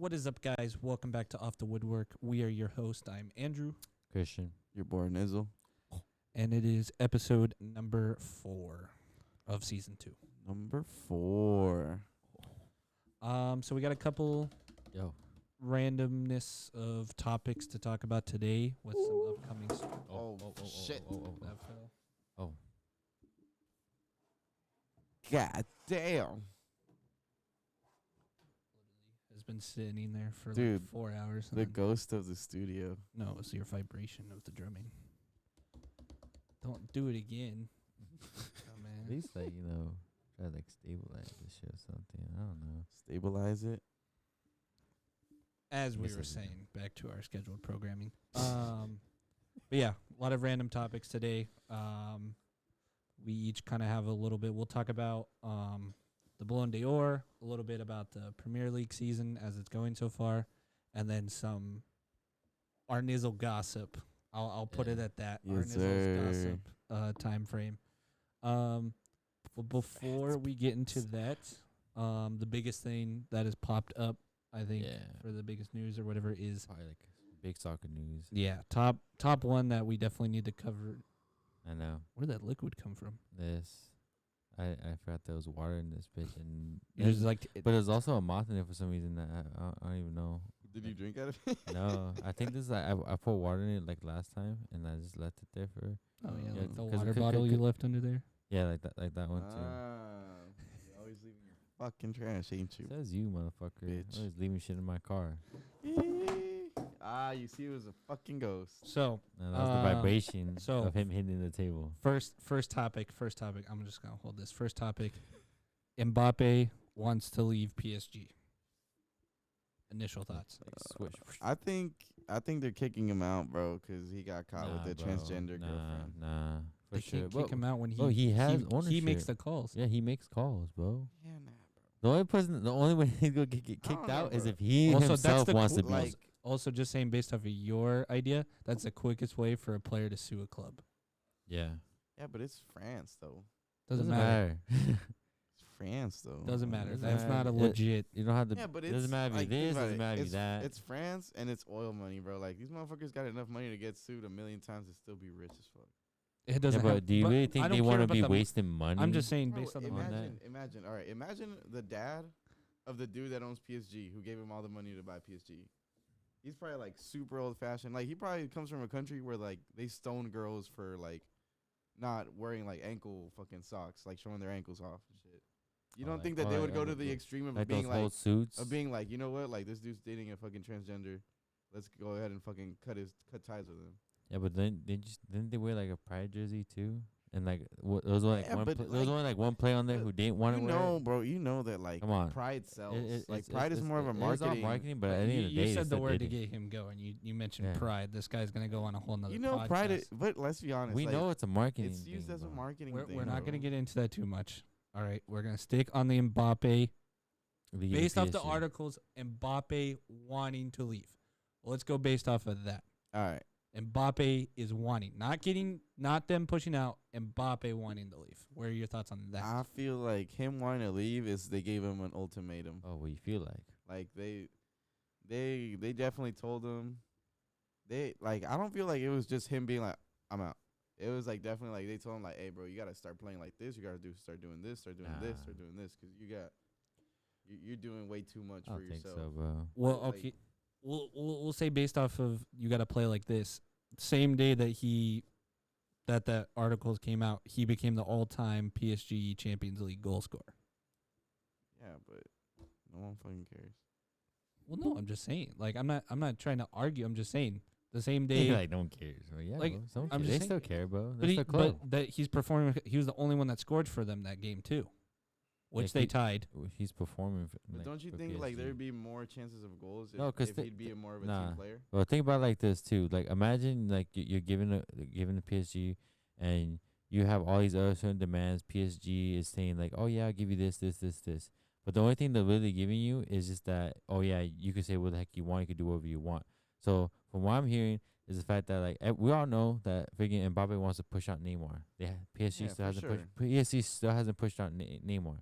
What is up, guys? Welcome back to Off the Woodwork. We are your host. I'm Andrew, Christian. Your boy Nizzle. and it is episode number 4 of season 2. Number 4. So we got a couple Yo. randomness of topics to talk about today with some upcoming. Shit. That fell. Oh. God damn. Has been sitting there for Dude, like 4 hours. and The then- ghost of the studio. No, it's your vibration of the drumming. Don't do it again. Oh, man. At least, like, try to, like, stabilize this shit or something. I don't know. Stabilize it. As we Yes, were it is. saying, back to our scheduled programming. But yeah, a lot of random topics today. We each kind of have a little bit. We'll talk about the Ballon d'Or, a little bit about the Premier League season as it's going so far, and then some our Nizzle gossip. I'll put it at that. Our Yes, Nizzle's sir. gossip time frame. But before we get into that, the biggest thing that has popped up, I think, Yeah. for the biggest news or whatever is Probably, like, big soccer news. top one that we definitely need to cover. I know. Where did that liquid come from? This. I forgot there was water in this bitch. And There's like but there's also a moth in it for some reason. That I don't even know. Did you drink out of it? No. I think this is like, I put water in it, like, last time. And I just left it there for... oh yeah, Yeah, like the 'cause water it could- bottle could- you left under there. Yeah, like that one, too. You're always leaving your fucking trash, ain't you? Says you, motherfucker. Bitch. Always leaving shit in my car. You see, it was a fucking ghost. So No, that was the vibration so- of him hitting the table. first topic. I'm just gonna hold this. First topic. Mbappe wants to leave PSG. Initial thoughts. Like, swish. I think they're kicking him out, bro, because he got caught Nah, with a bro. transgender girlfriend. Nah, for They sure. can't kick him out when bro, he has he ownership. makes the calls. Yeah, he makes calls, bro. Yeah, nah, The only way he's gonna get kicked don't know, out is bro. if he Also, that's himself the wants to cool- be. like, Also, just saying, based off of your idea, that's the quickest way for a player to sue a club. Yeah, yeah, but it's France though. Doesn't matter. It's France though. Doesn't matter. Doesn't That's not a matter. legit. You don't have to. Yeah, but doesn't it's matter if like, you think this, about doesn't it. matter if you It's- that. It's France and it's oil money, bro. Like these motherfuckers got enough money to get sued a million times and still be rich as fuck. It Yeah, doesn't. but have, do you but really I think don't they care want to about be the- wasting money? I'm just saying, Bro, based on the imagine, all right, imagine the dad of the dude that owns PSG who gave him all the money to buy PSG. He's probably like super old fashioned. Like he probably comes from a country where like they stone girls for like not wearing like ankle fucking socks, like showing their ankles off and shit. You don't like- think that or they like- would go like to the those- extreme of like being those like old suits. you know what, like this dude's dating a fucking transgender. Let's go ahead and fucking cut ties with him. Yeah, but then didn't they wear like a pride jersey too? And like there was only like Yeah, one. but, There was like, only like one play on there but who didn't want to You wear. know, it. bro. You know that like Come on. pride sells. It's- Pride is more of a it is all marketing. marketing, but at the You, end of the you day, said they the still word to did it. get him going. You mentioned Yeah. pride. This guy's gonna go on a whole nother. You know, podcast. pride is, but let's be honest. We like, know it's a marketing. it's used thing, as a bro. marketing thing. We're not bro. gonna get into that too much. All right, we're gonna stick on the Mbappe. Leaving Based off the PSG. articles, Mbappe wanting to leave. Let's go based off of that. All right. Mbappe is wanting, not them pushing out. Mbappe wanting to leave. What are your thoughts on that? I feel like him wanting to leave is they gave him an ultimatum. Oh, what you feel like? Like they definitely told him. They like I don't feel like it was just him being like I'm out. It was like definitely like they told him like, hey bro, you gotta start playing like this. You gotta start doing this, start doing this, Nah. start doing this, because you're doing way too much I for don't think yourself. so, bro. Well, like- okay, we'll say based off of you got to play like this. Same day that that articles came out, he became the all-time PSG Champions League goal scorer. Yeah, but no one fucking cares. Well, no, I'm just saying. Like, I'm not trying to argue. I'm just saying. The same day, You're like, no one cares. Well, yeah, Like, bro. Someone I'm cares. just They still saying- care, bro. but, They're still close. that he's performing. He was the only one that scored for them that game too, which Like, they he- tied. He's performing. But don't you think like there'd be more chances of goals if, No, 'cause if the- he'd be more of a nah. team player? Well, think about it like this too. Like, imagine like you're giving the PSG, and you have all these other certain demands. PSG is saying like, oh yeah, I'll give you this. But the only thing they're really giving you is just that, oh yeah, you can say what the heck you want. You can do whatever you want. So from what I'm hearing is the fact that like we all know that freaking Mbappe wants to push out Neymar. PSG Yeah, still for hasn't sure. PSG still hasn't pushed out Neymar.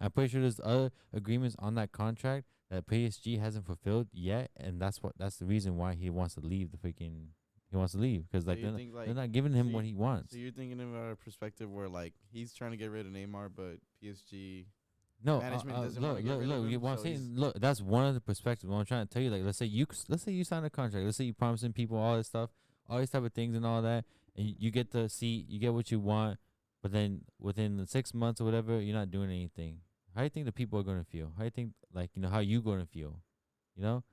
I'm pretty sure there's other agreements on that contract that PSG hasn't fulfilled yet, and that's the reason why he wants to leave he wants to leave because like, they're not giving him what he wants. So you're thinking of a perspective where like he's trying to get rid of Neymar, but PSG No, management doesn't want look, to get rid of him. what I'm So saying, look, that's one of the perspectives. What I'm trying to tell you, like, let's say you sign a contract. Let's say you promising people all this stuff, all these type of things and all that, and you get you get what you want, but then within the 6 months or whatever, you're not doing anything. How do you think the people are gonna feel? How do you think, like, how you gonna feel? You know,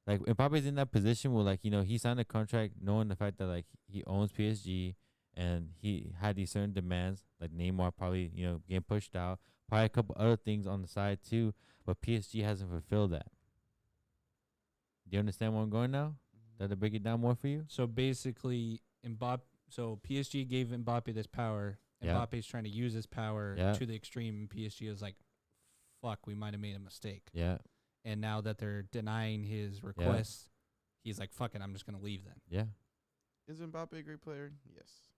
like Mbappe's in that position where, like, he signed a contract knowing the fact that like he owns PSG and he had these certain demands, like Neymar probably getting pushed out. Probably a couple other things on the side too, but PSG hasn't fulfilled that. Do you understand where I'm going now? Did I break it down more for you? So basically, So PSG gave Mbappe this power. Yeah. Mbappe's trying to use his power Yeah. to the extreme. And PSG is like, "Fuck, we might have made a mistake." Yeah, And now that they're denying his requests, he's like, "Fuck it, I'm just gonna leave then." yeah. is Mbappe a great player? Yes.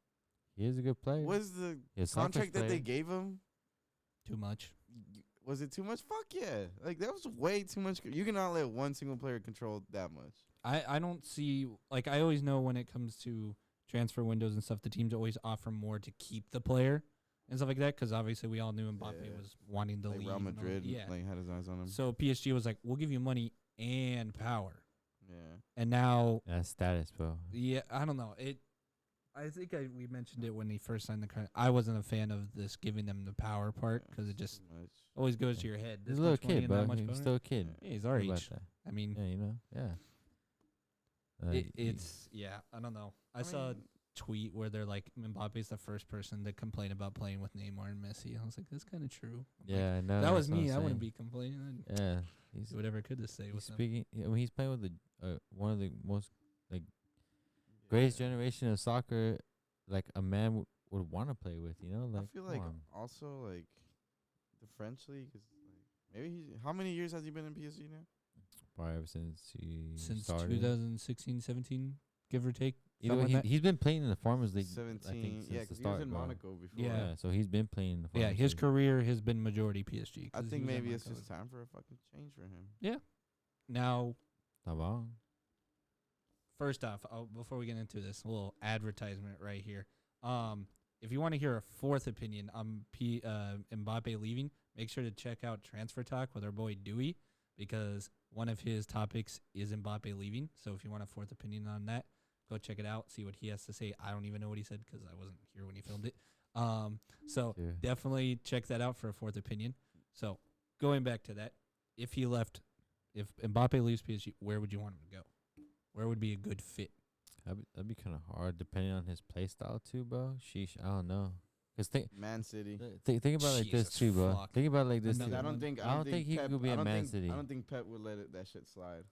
He is a good player. Was the He's a contract that they player. gave him? Too much. Was it too much? Fuck yeah! Like that was way too much. You cannot let one single player control that much. I don't see, like, I always know when it comes to transfer windows and stuff, the teams always offer more to keep the player and stuff like that, because obviously we all knew Mbappe Yeah. was wanting to Like leave. Real and all- Madrid, yeah. like had his eyes on him. So PSG was like, "We'll give you money and power," Yeah. and now, That's status, bro. yeah, I don't know. I think we mentioned it when he first signed the contract. I wasn't a fan of this giving them the power part because it just Too much. always goes to your head. He's This a little much money kid, and that bro. much He's bonus? still a kid. Yeah, he's our Think about age. that. I mean, Yeah. it's I don't know. I saw a tweet where they're like, Mbappe's the first person to complain about playing with Neymar and Messi. I was like, that's kind of true. I'm like, Yeah, no. that was that's what me. I'm I wouldn't saying. be complaining. I'd Yeah, he's do whatever I could to stay with them. speaking. I mean, he's playing with the one of the most greatest generation of soccer, like a man would want to play with. Like I feel come like on. also like the French league is like maybe how many years has he been in PSG now? Probably ever since he Since started. 2016, 17, give or take. Either something way, like that. he's been playing in the Farmers League. 17. I think since Yeah, the because he start, was in bro. Monaco before. Yeah. Yeah, so he's been playing in the Yeah, Farmers his League. career has been majority PSG. I 'cause he think was at maybe it's Monaco. just time for a fucking change for him. Now, Tá bom. first off, before we get into this, a little advertisement right here. If you want to hear a fourth opinion on Mbappe leaving, make sure to check out Transfer Talk with our boy Dewey, because one of his topics is Mbappe leaving. So if you want a fourth opinion on that, go check it out, see what he has to say. I don't even know what he said because I wasn't here when he filmed it. So Yeah. definitely check that out for a fourth opinion. So going back to that, if Mbappe leaves PSG, where would you want him to go? Where would be a good fit? That'd be kind of hard depending on his play style too, bro. Sheesh, I don't know. Cause Man City. think about it like this Jesus too, bro. fuck. Think about it like this. Another Too. I don't one. think. I don't think he Pep, could be I at don't Man think- City. I don't think Pep would let that shit slide.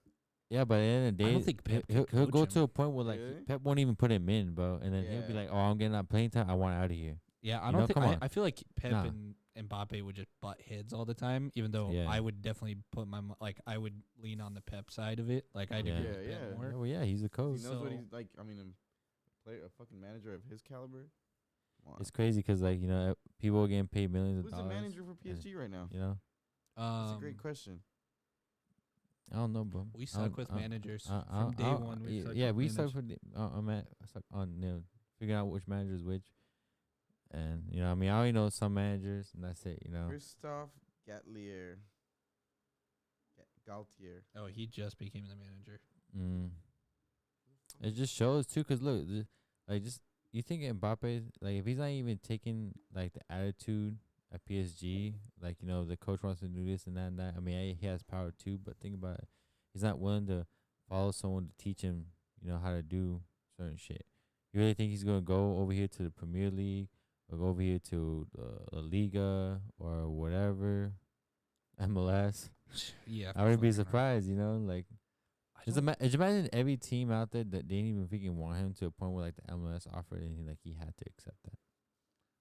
Yeah, but at the end of the day, I don't think Pep he'll could go coach to him. a point where like Really? Pep won't even put him in, bro, and then he'll be Yeah. like, "Oh, I'm getting that playing time. I want out of here." Yeah, I You don't know, think. come on. I feel like Pep Nah. and Mbappe would just butt heads all the time. Even though Yeah. I would definitely put I would lean on the Pep side of it. Like I'd Yeah. agree with Yeah, Pep yeah. more. Well, yeah, he's a He coach. knows what So- he's like. I mean, a fucking manager of his caliber. Come on. It's crazy because people are getting paid millions of Who's the dollars. manager for PSG right now? You know, That's a great question. I don't know, bro. We I suck don't- with I- managers I- from day I- one. We sucked yeah, with we suck managers. for suck on figuring out which manager is which, and I mean, I only know some managers, and that's it. Christophe Galtier. Galtier. Oh, he just became the manager. Mm. It just shows too, cause look, just you think Mbappe, like if he's not even taking like the attitude at PSG, like the coach wants to do this and that and that. I mean, he has power too, but think about it, he's not willing to follow someone to teach him, how to do certain shit. You really think he's gonna go over here to the Premier League or go over here to the Liga or whatever, MLS? Yeah, I wouldn't be fucking right. surprised, like. I Just, don't- just imagine every team out there that didn't even freaking want him to a point where like the MLS offered and he had to accept that.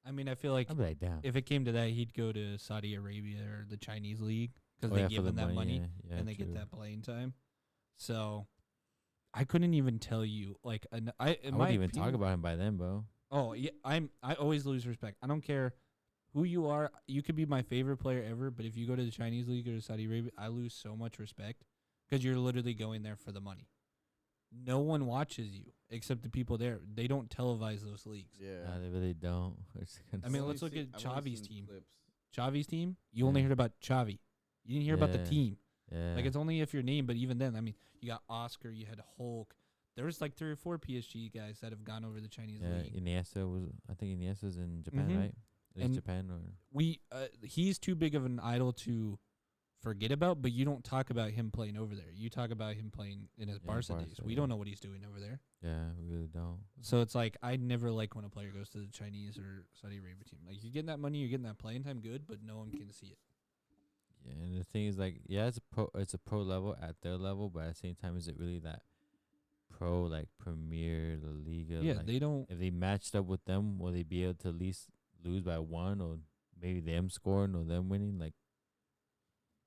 I mean, I feel like I'd be like, damn. if it came to that, he'd go to Saudi Arabia or the Chinese league because Oh, they yeah, give for him the that money yeah, and they get true. that playing time. So I couldn't even tell you. Like, in I my wouldn't even talk opinion- about him by then, bro. Oh yeah, I always lose respect. I don't care who you are. You could be my favorite player ever, but if you go to the Chinese league or Saudi Arabia, I lose so much respect because you're literally going there for the money. No one watches you except the people there. They don't televise those leagues. Yeah. Nah, they really don't. I mean, I've let's only look at I've only Xavi's seen team. clips. Xavi's team, you only Yeah. heard about Xavi. You didn't hear about the Yeah. team. Yeah. Like, it's only if your name, but even then, I mean, you got Oscar, you had Hulk. There was like 3 or 4 PSG guys that have gone over the Chinese league. Iniesta was. I think Iniesta's in Japan, Mhm. right? At least And Japan or. He's too big of an idol to forget about, but you don't talk about him playing over there. You talk about him playing in his Yeah, Barca Barca, days. We yeah. don't know what he's doing over there. Yeah, we really don't. So it's like, I never like when a player goes to the Chinese or Saudi Arabia team. Like, you're getting that money, you're getting that playing time, good, but no one can see it. Yeah, and the thing is, like, yeah, it's a pro level at their level, but at the same time, is it really that pro, like, Premier, La Liga? Yeah, like, they don't. if they matched up with them, will they be able to at least lose by 1 or maybe them scoring or them winning? Like,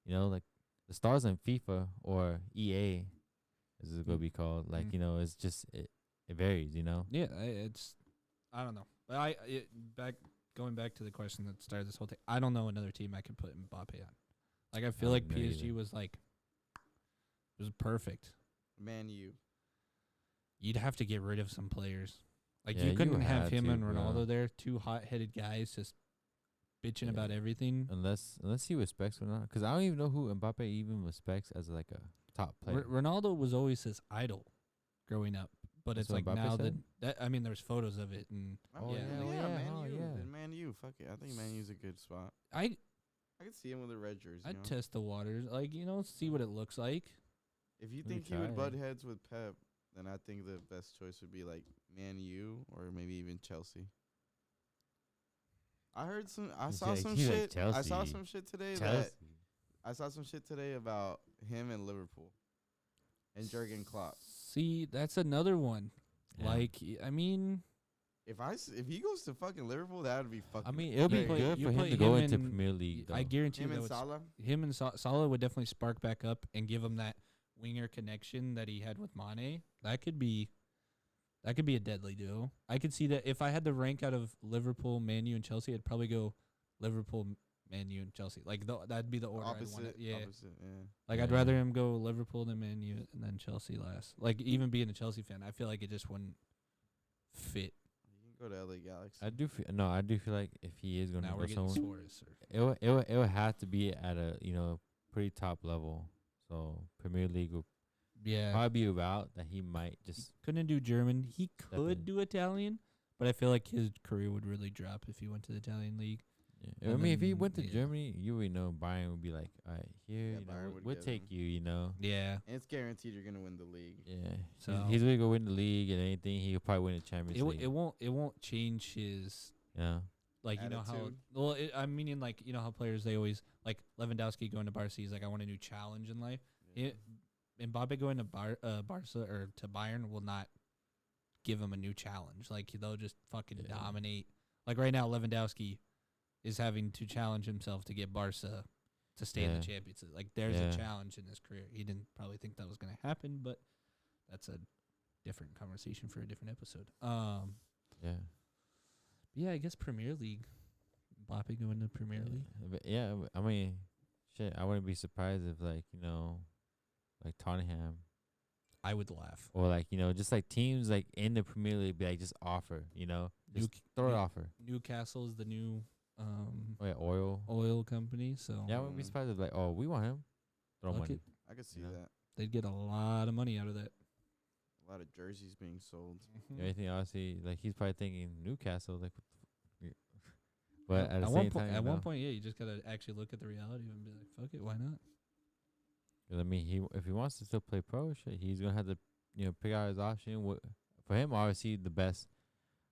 you know, like the stars in FIFA or EA, as it's gonna be called. Like, Mm. you know, it's just it varies. You know. Yeah, I don't know. But going back to the question that started this whole thing, I don't know another team I could put Mbappe on. Like, I feel like wouldn't know PSG either. was like, it was perfect. Man, you. You'd have to get rid of some players. Like, Yeah, you you couldn't have had him to, and bro. Ronaldo there, 2 hot-headed guys just bitching Yeah. about everything. Unless he respects Ronaldo, because I don't even know who Mbappe even respects as like a top player. Ronaldo was always his idol growing up, but That's it's what like Mbappe now said? that I mean, there's photos of it, and Oh, yeah. yeah, oh, yeah, yeah, Man oh, U. yeah. Then Man U. Fuck it. I think Man U's a good spot. I I could see him with a red jersey. I'd you know? test the waters, like, see what it looks like. If you Let me think he would try butt it. heads with Pep, then I think the best choice would be like Man U or maybe even Chelsea. I heard some. I saw Yeah, some he like shit. I saw Chelsea. some shit today that Chelsea. I saw some shit today about him and Liverpool and Jurgen Klopp. See, that's another one. Yeah. Like, I mean, If he goes to fucking Liverpool, that would be fucking. I mean, it'll be You put- good you for him put to go him into in- Premier League. Though. I guarantee him that and would Salah. him and Salah would definitely spark back up and give him that winger connection that he had with Mane. That could be a deadly duo. I could see that if I had to rank out of Liverpool, Man U, and Chelsea, I'd probably go Liverpool, Man U, and Chelsea. Like, that'd be the order I'd want Opposite. it. Yeah. Opposite. Yeah. Like, I'd Yeah. rather him go Liverpool than Man U and then Chelsea last. Like, even being a Chelsea fan, I feel like it just wouldn't fit. You can go to LA Galaxy. I do feel like if he is gonna Now go we're getting somewhere, Suarez. Or it would have to be at a pretty top level. So Premier League would yeah. probably be a route that he might He just. couldn't do German. He Definitely. could do Italian, but I feel like his career would really drop if he went to the Italian league. Yeah. I And mean, if he then, went to yeah. Germany, you already know Bayern would be like, all right, here, Yeah, Bayern would we'll get take him. you. You know. Yeah. And it's guaranteed you're gonna win the league. Yeah. So- He's really gonna win the league and anything. He could probably win the Champions League. It won't change his, Yeah. like, you know how, Attitude. well, I'm meaning, like, you know how players, they always, like, Lewandowski going to Barca, he's like, I want a new challenge in life. Mbappe going to Barca or to Bayern will not give him a new challenge. Like, they'll just fucking Yeah. dominate. Like, right now, Lewandowski is having to challenge himself to get Barca to stay in Yeah. the Champions League. Like, there's Yeah. a challenge in his career. He didn't probably think that was going to happen, but that's a different conversation for a different episode. Yeah. Yeah, I guess Premier League. Mbappe going to Premier League. But I mean, shit. I wouldn't be surprised if like like Tottenham I would laugh. or like just like teams like in the Premier League be like just offer just throw it offer. Newcastle is the new Oh yeah, oil company, so Yeah, I wouldn't be surprised if like we want him. Throw Fuck money. it. I could see Yeah. that. they'd get a lot of money out of that. A lot of jerseys being sold. Everything obviously like he's probably thinking Newcastle like. But at the same time, at one point, yeah, you just gotta actually look at the reality and be like, "Fuck it, why not?" 'cause I mean, if he wants to still play pro, shit, he's gonna have to pick out his option. For him, obviously the best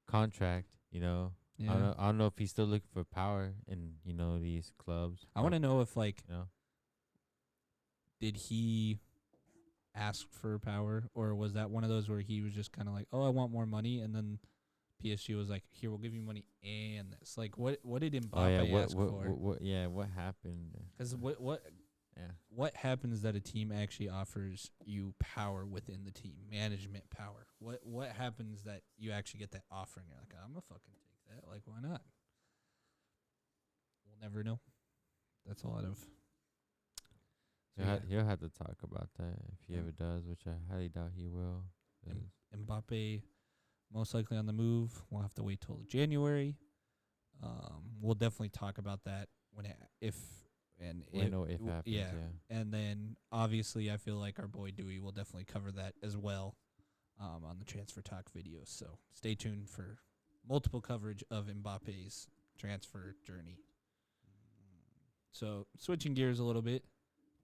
contract. Yeah. I don't know if he's still looking for power in these clubs. I want to know if, like, You know, did he ask for power, or was that one of those where he was just kind of like, "Oh, I want more money," and then PSG was like, "Here, we'll give you money and this." Like, what did Mbappe ask for? what happened? Because Yeah. what happens that a team actually offers you power within the team, management power? What happens that you actually get that offer and you're like, I'm gonna fucking take that. Like, why not? we'll never know. That's a lot of. He'll have to talk about that if he ever does, which I highly doubt he will. Mbappe most likely on the move. We'll have to wait till January. We'll definitely talk about that when if happens. Yeah. And then obviously I feel like our boy Dewey will definitely cover that as well on the Transfer Talk videos. So stay tuned for multiple coverage of Mbappe's transfer journey. So switching gears a little bit.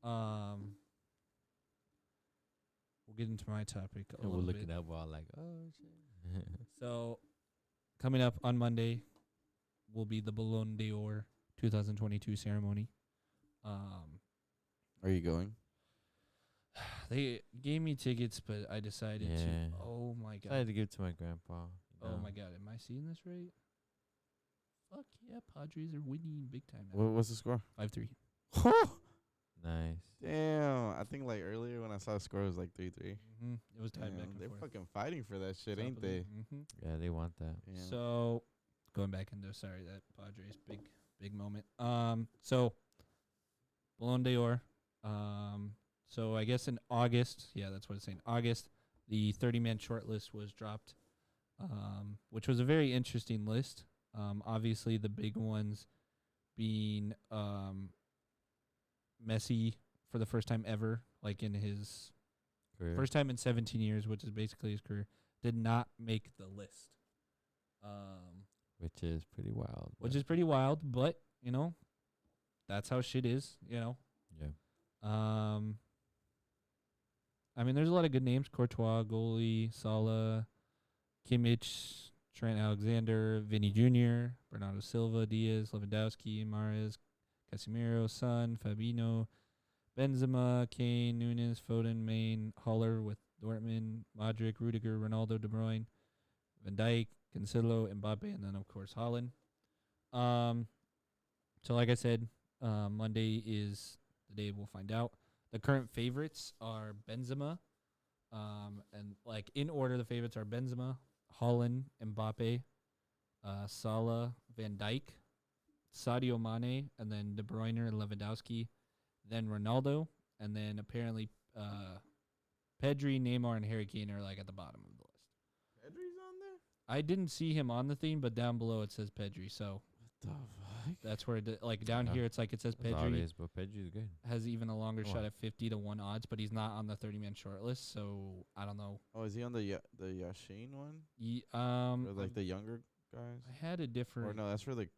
We'll get into my topic a little bit. We're looking up while like, oh shit. So coming up on Monday will be the Ballon d'Or 2022 ceremony. Are you going? They gave me tickets, but I decided to. Oh my god! I had to give it to my grandpa. Oh my god! Am I seeing this right? Fuck yeah! Padres are winning big time now. What's the score? 5-3. Nice. Damn. I think like earlier when I saw the score it was like 3-3. Mm-hmm. It was tied back and They're forth. fucking fighting for that shit, Top ain't of they? Mm-hmm. Yeah, they want that. Yeah. So going back into that Padres big moment. So Ballon d'Or. So I guess in August, that's what it's saying. August, the 30-man shortlist was dropped, which was a very interesting list. Obviously, the big ones being Messi for the first time ever, like in his Career. first time in 17 years, which is basically his career, did not make the list. Which is pretty wild. Which is pretty wild, but, that's how shit is, Yeah. I mean, there's a lot of good names. Courtois, goalie, Salah, Kimmich, Trent Alexander, Vinny Jr., Bernardo Silva, Diaz, Lewandowski, Mahrez, Casemiro, Son, Fabinho, Benzema, Kane, Nunes, Foden, Maine, Haller with Dortmund, Modric, Rudiger, Ronaldo, De Bruyne, Van Dijk, Cancelo, Mbappe, and then, of course, Haaland. So like I said, Monday is the day we'll find out. The current favorites are Benzema, and like in order, the favorites are Benzema, Haaland, Mbappe, Salah, Van Dijk, Sadio Mane, and then De Bruyne and Lewandowski, then Ronaldo, and then apparently Pedri, Neymar, and Harry Kane are like at the bottom of the list. Pedri's on there? I didn't see him on the thing, but down below it says Pedri, so What the fuck? that's where down here it's like it says That's Pedri. obvious, but Pedri's good. Has even a longer Oh. shot at 50-1 odds, but he's not on the 30-man shortlist, so I don't know. Oh, is he on the Yashin one? Or Or like the younger guys? I had a different. Or no, that's for the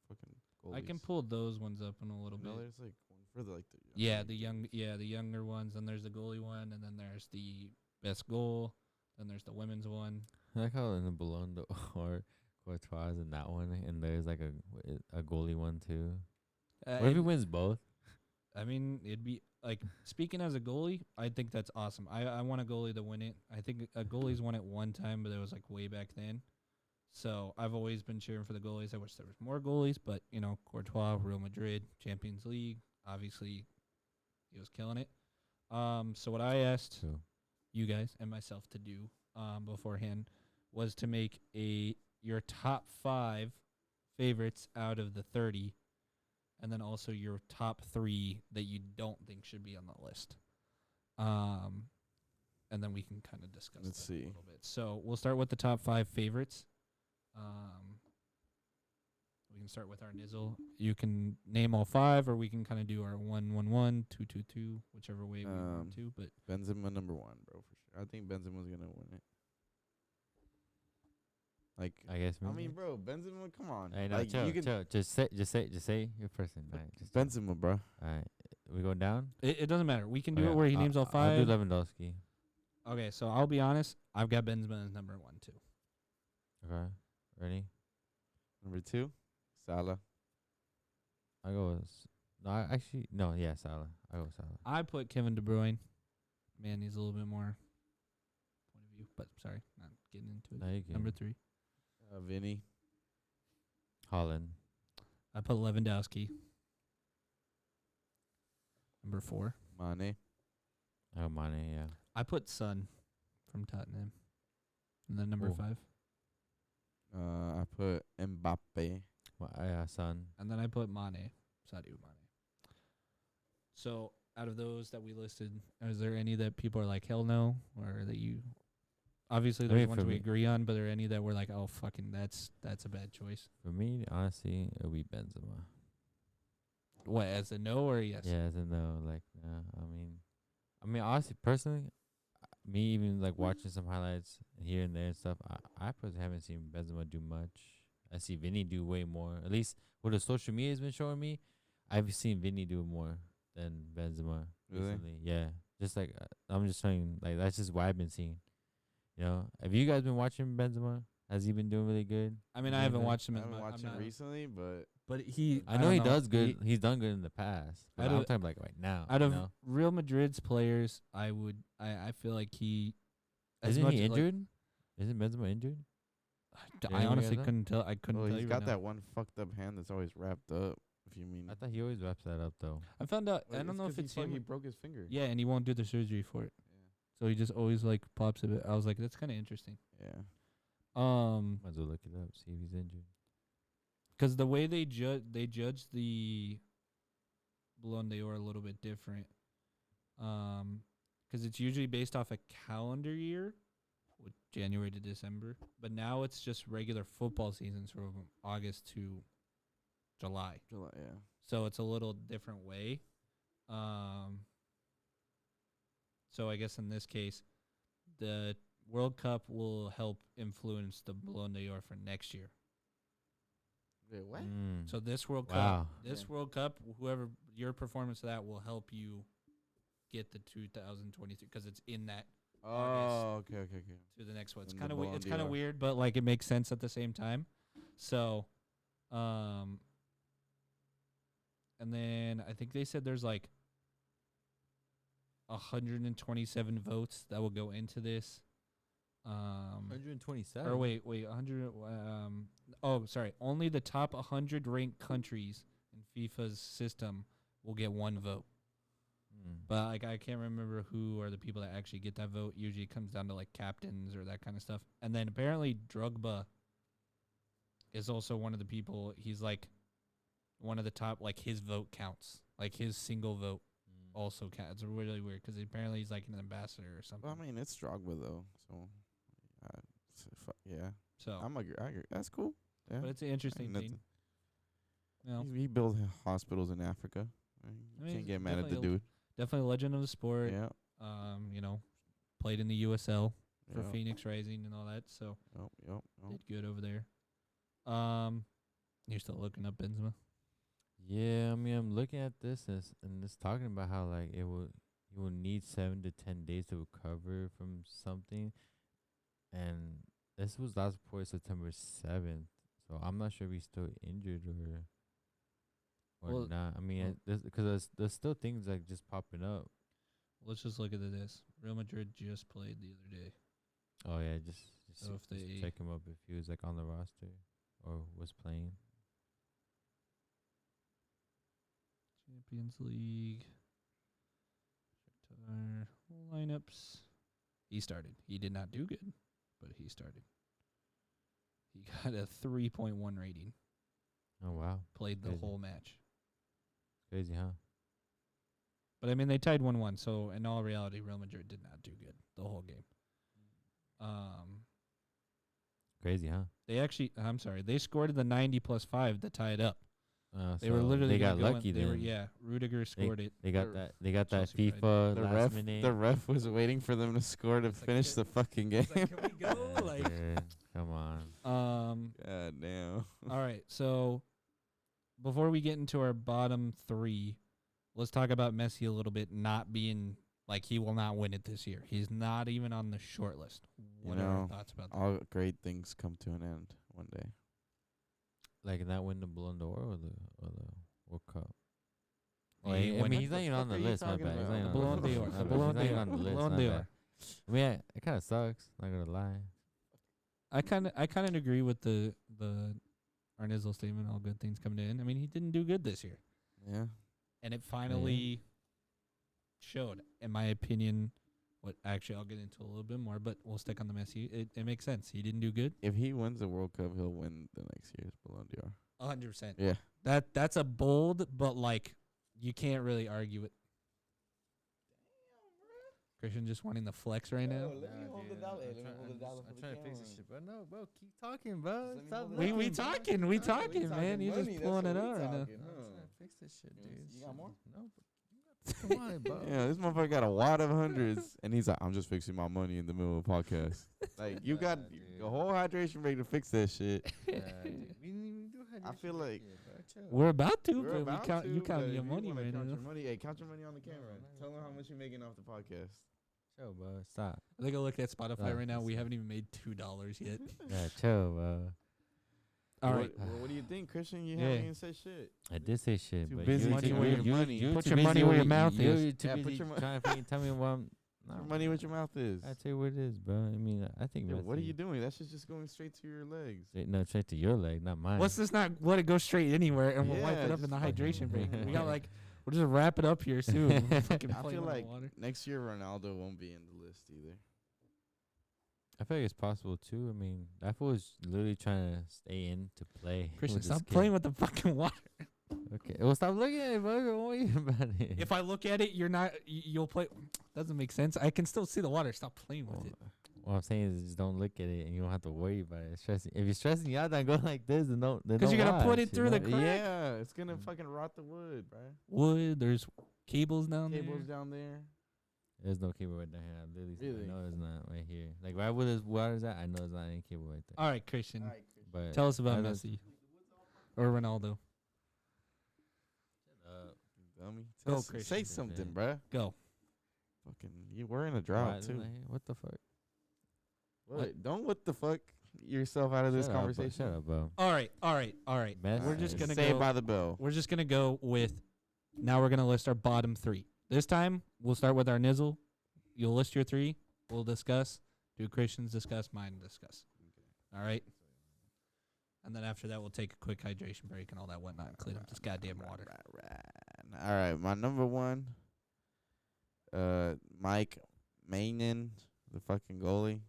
fucking goalies. I can pull those ones up in a little No, bit. there's like one for the The younger ones, and there's the goalie one, and then there's the best goal, then there's the women's one. I like how in the Ballon d'Or, Courtois is in that one, and there's like a goalie one too. What if he wins both? I mean, it'd be like speaking as a goalie. I think that's awesome. I want a goalie to win it. I think a goalie's won it one time, but it was like way back then. So I've always been cheering for the goalies. I wish there was more goalies, but Courtois, Real Madrid, Champions League, obviously, he was killing it. So what I asked you guys and myself to do beforehand was to make your top 5 favorites out of the 30, and then also your top 3 that you don't think should be on the list. And then we can kind of discuss Let's that see. a little bit. So we'll start with the top 5 favorites. We can start with our nizzle. You can name all 5, or we can kind of do our 1-1-1, 2-2-2, whichever way we want to. But Benzema number 1, bro, for sure. I think Benzema's gonna win it. Like, I guess. I mean, bro, Benzema, come on. Hey, no, like, chill, you can chill. Just say your person. All right, just Benzema, bro. all right, we going down. it doesn't matter. We can do Okay, it where he names all 5. I'll do Lewandowski. Okay, so I'll be honest. I've got Benzema as number 1 too. Okay, ready? Number 2, Salah. I go with Salah. I go with Salah. I put Kevin De Bruyne. Man, he's a little bit more point of view, but sorry, not getting into it. No, you can. Number 3. Vinny. Haaland. I put Lewandowski. Number 4. Mane. Oh, Mane, yeah. I put Son from Tottenham. And then number Ooh. 5. I put Mbappe. Son. And then I put Mane, Sadio Mane. So out of those that we listed, is there any that people are like, hell no? Or that you... Obviously, there's ones we agree on, but are there any that we're like, oh, fucking, that's a bad choice? For me, honestly, it'll be Benzema. What, as a no or a yes? Yeah, as a no. Like, I mean, honestly, personally, me even like watching some highlights here and there and stuff, I personally haven't seen Benzema do much. I see Vinny do way more. At least what the social media has been showing me, I've seen Vinny do more than Benzema recently. Yeah, just like I'm just saying, like that's just what I've been seeing. You know, have you guys been watching Benzema? Has he been doing really good? I mean, I haven't watched him. I haven't watched him recently, but I know he does good. He's done good in the past. But I'm talking like right now. Out of Real Madrid's players, I feel like he isn't he injured? Isn't Benzema injured? I honestly couldn't tell. I couldn't tell you. He's got that one fucked up hand that's always wrapped up. If you mean, I thought he always wraps that up though. I found out. I don't know if it's him. He broke his finger. Yeah, and he won't do the surgery for it. So he just always like pops it. I was like, that's kind of interesting. Yeah. Might as well look it up, see if he's injured. Because the way they judge the Ballon d'Or a little bit different. Because it's usually based off a calendar year, with January to December. But now it's just regular football seasons from August to July. Yeah. So it's a little different way. So I guess in this case, the World Cup will help influence the Ballon d'Or for next year. Wait, what? So this World Cup, whoever your performance of that will help you get the 2023 because it's in that. Oh, okay. To the next one. It's kind of it's kind of weird, but like it makes sense at the same time. So, and then I think they said there's like 127 votes that will go into this. 127. Or wait, 100. Oh, sorry. Only the top 100 ranked countries in FIFA's system will get one vote. But like I can't remember who are the people that actually get that vote. Usually it comes down to like captains or that kind of stuff. And then apparently Drogba is also one of the people. He's like one of the top. Like his vote counts. Like his single vote also counts. It's really weird because apparently he's like an ambassador or something. Well, I mean, it's Drogba though, so yeah. So I agree. That's cool. Yeah. But it's an interesting thing. You know, he built hospitals in Africa. I mean, can't get mad at the dude. Definitely a legend of the sport. Yeah. You know, played in the USL for Phoenix Rising and all that. So did good over there. You're still looking up Benzema? Yeah, I mean, I'm looking at this and it's talking about how like you will need 7 to 10 days to recover from something, and this was last reported September 7th. So I'm not sure if he's still injured or not. I mean, because there's still things like just popping up. Let's just look at this. Real Madrid just played the other day. Oh yeah, just so if they check him up if he was like on the roster or was playing. Champions League. Shakhtar lineups. He started. He did not do good, but he started. He got a 3.1 rating. Oh wow! Played the whole match. Crazy, huh? But I mean, they tied 1-1. So in all reality, Real Madrid did not do good the whole game. Crazy, huh? I'm sorry. They scored the 90 plus 5 to tie it up. They were They literally got lucky then. Rudiger scored it. They got that. They got that Chelsea FIFA last minute. The ref was waiting for them to score to finish the fucking game. Like, can we go? Like, come on. God damn. All right. So before we get into our bottom 3, let's talk about Messi a little bit. Not being like he will not win it this year. He's not even on the short list. What are your thoughts about that? All great things come to an end one day. Like not win the Ballon d'Or or the World Cup. Oh, I mean, he's not even on the list. My bad. He's not even Ballon d'Or. The Ballon d'Or. I mean, it kind of sucks. Not gonna lie. I kind of agree with the Arnizel statement. All good things come to end. I mean, he didn't do good this year. Yeah. And it finally showed, in my opinion. What actually I'll get into a little bit more, but we'll stick on the Messi. It makes sense. He didn't do good. If he wins the World Cup, he'll win the next year's Ballon d'Or. 100%. Yeah. That's a bold, but like you can't really argue it. Christian just wanting the flex right now. Let me hold the dollar. Let me hold the dollar for the camera. I'm trying to fix this shit, bro. No, bro, keep talking, bro. Just let me Stop hold the We dollar. talking, We man. He's money, just that's pulling what it we out right now. talking, I'm huh? trying to fix this shit, dude. You got more? No, but come on, bro. Yeah, this motherfucker got a wad of hundreds, and he's like, "I'm just fixing my money in the middle of a podcast." Like, you got dude. the whole hydration break to fix that shit. Yeah, dude. We didn't even do hydration I feel break like yet, bro. Chill. We're about to, We're but about we count. to, You but counting if your you money wanna right count now. your money. Hey, count your money on the No, camera. not Tell even them how that. much you're making off the podcast. Chill, bro. Stop. I think I looked at Spotify Yeah, right now. We listen. haven't even made $2 yet. Yeah, chill, bro. All right. What do you think, Christian? You Yeah. haven't even said shit. I did say shit, Too but busy you thinking with your money. you Put too your busy money where your mouth you're is. too Yeah, put busy your trying to tell me what I'm. Put your money with your mouth is. I tell you what it is, bro. I mean, I think. Yeah, what are Messi- you doing? That shit's just going straight to your legs. No, straight to your leg, not mine. Let's just not let it go straight anywhere, and we'll wipe Yeah, it up in just the fucking- hydration break. We got like, we'll just wrap it up here soon. We'll fucking I play feel with the like water. next year Ronaldo won't be in the list either. I feel like it's possible too. I mean, that fool was literally trying to stay in to play. Christian, with this stop kid. playing with the fucking water. Okay, well, stop looking at it, bro. Don't worry about it. If I look at it, you're not. You'll play. Doesn't make sense. I can still see the water. Stop playing with it. What I'm saying is, just don't look at it, and you don't have to worry about it. Stressing. If you're stressing you out, then go like this, and don't. Because you're gonna put it through the crack. Yeah, it's gonna fucking rot the wood, bro. Wood. There's cables down Cables there. down there. There's no cable right down here. I literally Really? know it's not right here. Like right where this water's at, I know it's not any cable right there. All right, Christian. But Tell us about I don't- Messi or Ronaldo. Dummy. Go, Say Christian. something, bruh. Go. Fucking, you were in a drought too. What the fuck? What? Don't what the fuck yourself out of this Shut up, bro. conversation. Shut up, bro. All right. Messi. We're just gonna Saved go. by the bell. We're just gonna go with. Now we're gonna list our bottom three. This time we'll start with our nizzle. You'll list your three. We'll discuss. Do Christians discuss? Mine discuss. All right. And then after that, we'll take a quick hydration break and all that whatnot and clean up this goddamn water. Right. All right, my number one. Mike Maignan, the fucking goalie.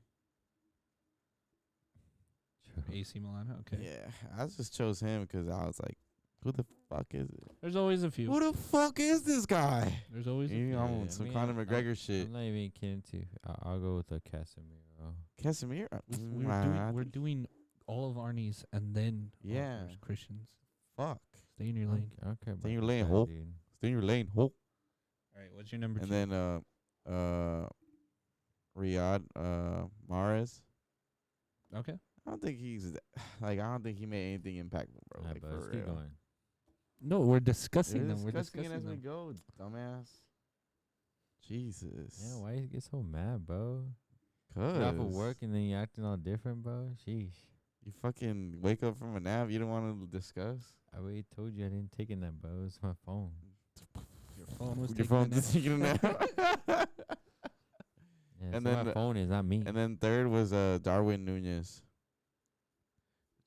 AC Milan. Okay. Yeah, I just chose him because I was like, who the fuck is it? There's always a few. Who the fuck is this guy? There's always a You few. know, Yeah, some I mean, Conor McGregor I'm shit. not even kidding too. I'll go with the Casemiro. Casemiro. We're doing all of Arnie's and then Yeah. there's Christians. Fuck. Stay in your lane. I don't care about Stay in your that lane, guy, ho. dude. Stay in your lane, ho. All right. What's your number And two? then Riyad Mahrez. Okay. I don't think he's I don't think he made anything impactful, bro. Alright, Like, bro, for let's keep real. going. No, we're discussing We're them. We're discussing discussing it as we them. go, dumbass. Jesus. Yeah, why you get so mad, bro? Cause You're off of work and then you acting all different, bro. Sheesh. you fucking wake up from a nap. You don't want to discuss. I already told you I didn't take a nap, bro. It's my phone. Your phone was Your taking a phone's nap. taking a nap. Yeah, And so then my phone is not me. And then third was Darwin Nunez.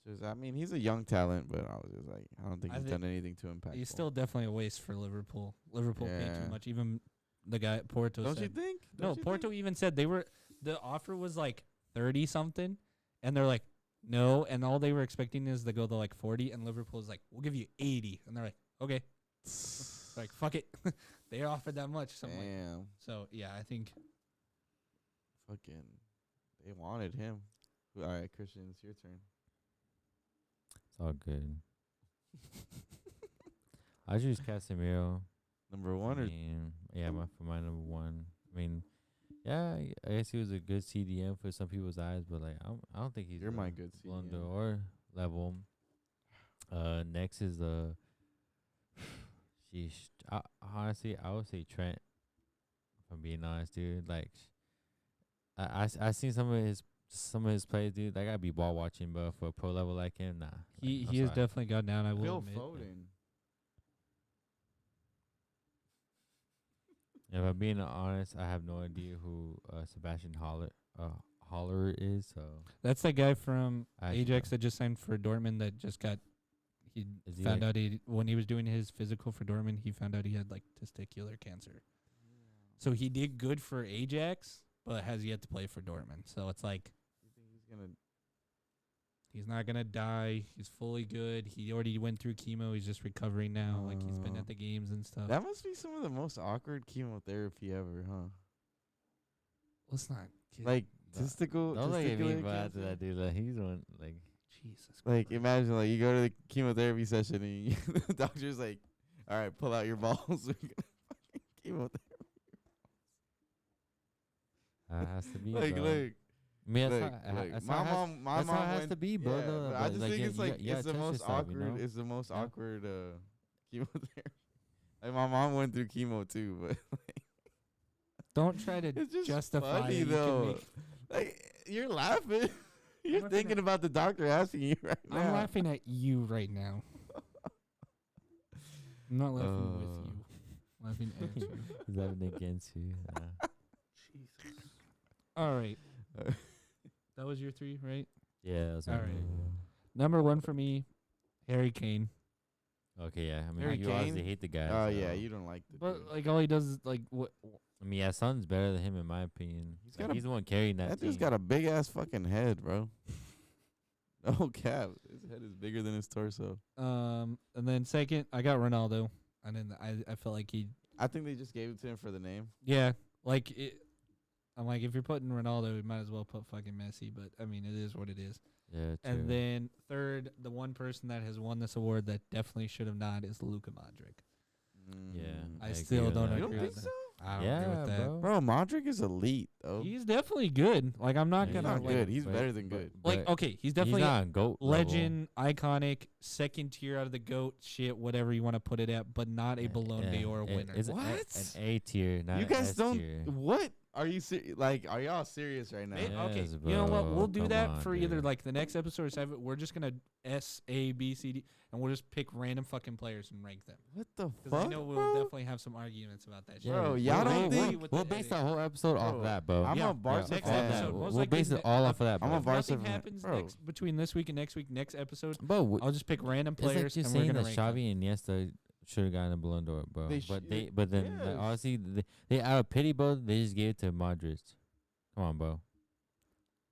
Which is, I mean, he's a young talent, but I was just like, I don't think I he's think done anything too impactful. He's still definitely a waste for Liverpool. Liverpool paid Yeah. too much. Even the guy at Porto Don't said. you think? No, Don't you Porto think? even said the offer was like 30 something, and they're like, no, and all they were expecting is to go to like 40, and Liverpool's like, we'll give you 80, and they're like, okay, like fuck it, they offered that much. So, I'm like, Damn. so yeah, I think Fucking, they wanted him. All right, Christian, it's your turn. It's all good. I choose Casemiro. Number one or yeah, for my number one. I mean, yeah, I guess he was a good CDM for some people's eyes, but like I don't think he's you're my good Ballon CDM. d'Or level. Next is sheesh. Honestly, I would say Trent. If I'm being honest, dude. Like, I seen some of his plays, dude. That gotta be ball watching, but for a pro level like him, nah. he I'm has sorry. definitely gone down. I will Phil admit. Foden. If I'm being honest, I have no idea who Sebastian Haller is. So That's the guy from I actually Ajax don't. that just signed for Dortmund that just got. He Is he found like- out when he was doing his physical for Dortmund, he found out he had like testicular cancer. So he did good for Ajax, but has yet to play for Dortmund. So it's like You think he's gonna? He's not gonna die. He's fully good. He already went through chemo. He's just recovering now. Like he's been at the games and stuff. That must be some of the most awkward chemotherapy ever, huh? Let's not kid. Like testicle. Don't look at me, testicular bro, after cancer? that, dude. Like, he's one, like, Jesus. Like imagine like you go to the chemotherapy session and the doctor's like, "All right, pull out your balls. We're gonna fucking chemotherapy." has to be, Like, bro. look. I mean, Look, that's my how it has- mom, my that's how mom it has went, to be, bro. yeah, though, but I just think you- it's like you gotta it's the test most yourself, you awkward. know? It's the most Yeah. awkward chemotherapy. Like my mom went through chemo too, but Don't try to it's just justify funny that you can though. make- Like you're laughing. You're laughing thinking at- about the doctor asking you right now. I'm laughing at you right now. I'm not laughing with you. I'm laughing at you. He's laughing against you. Jesus. All right. That was your 3, right? Yeah. That's All what I right. mean. Number 1 for me, Harry Kane. Okay, yeah. I mean, Harry you obviously Kane? hate the guy. Oh so- yeah, you don't like the But dude. like all he does is like what? I mean, yeah, Son's better than him in my opinion. He's Like, got a- he's the one carrying that That team. dude's got a big ass fucking head, bro. No cap. His head is bigger than his torso. And then second, I got Ronaldo. And then I felt like he, I think they just gave it to him for the name. yeah, like it. I'm like, if you're putting Ronaldo, you might as well put fucking Messi. But I mean, it is what it is. Yeah, true. And then third, the one person that has won this award that definitely should have not is Luka Modric. Yeah, I agree still with don't that. You agree don't with think that. so? I don't agree with that. bro. Bro, Modric is elite though. He's definitely good. Like I'm not He's He's gonna not like, good. He's but- better than good. like but okay, he's definitely he's not on GOAT level. legend, iconic, second tier out of the GOAT shit, whatever you want to put it at, but not a Ballon d'Or winner. It's What? an A tier, not You an guys S don't. tier. What are you like? Are y'all serious right now? Maybe- okay, Yes, you know what? bro. We'll do Come that on, for either dude. like the next episode or 7. We're just gonna S A B C D, and we'll just pick random fucking players and rank them. What the Because fuck, I know we'll bro? definitely have some arguments about that shit. Bro, we'll- y'all don't we'll- think- we'll, we'll base the whole episode off Bro, that, bro. I'm Yeah, a Barca next fan. episode, most We'll likely base it all off of that, I'm bro. a Barca Nothing fan, happens bro. next between this week and next week. Next episode, Bro, I'll just pick random it's like players you're and we're saying gonna that rank them. Xavi and Iniesta should have gotten a Ballon d'Or, bro. They But then like, yes. honestly, they out of pity, bro. They just gave it to Modric. Come on, bro.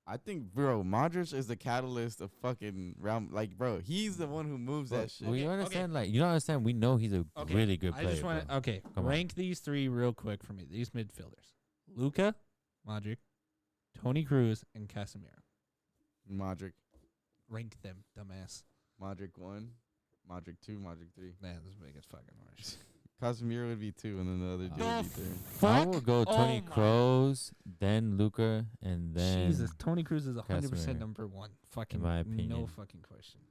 I think, bro, Modric is the catalyst of fucking round. Like, bro, he's the one who moves Bro, that shit. well, you Okay, understand? Like, you don't understand. We know he's a Okay, really good I player. just want bro. to okay Come on. rank these 3 real quick for me. These midfielders: Luka, Modric, Toni Kroos, and Casemiro. Modric, Rank them, dumbass. Modric 1, Modric 2, Modric 3. Man, this biggest fucking horse. Casemiro would be 2, and then the other dude The would be 3. I will go Oh Toni my- Kroos, then Luka, and then Jesus, Toni Kroos is 100% Casemiro. number 1. Fucking my no opinion. fucking question.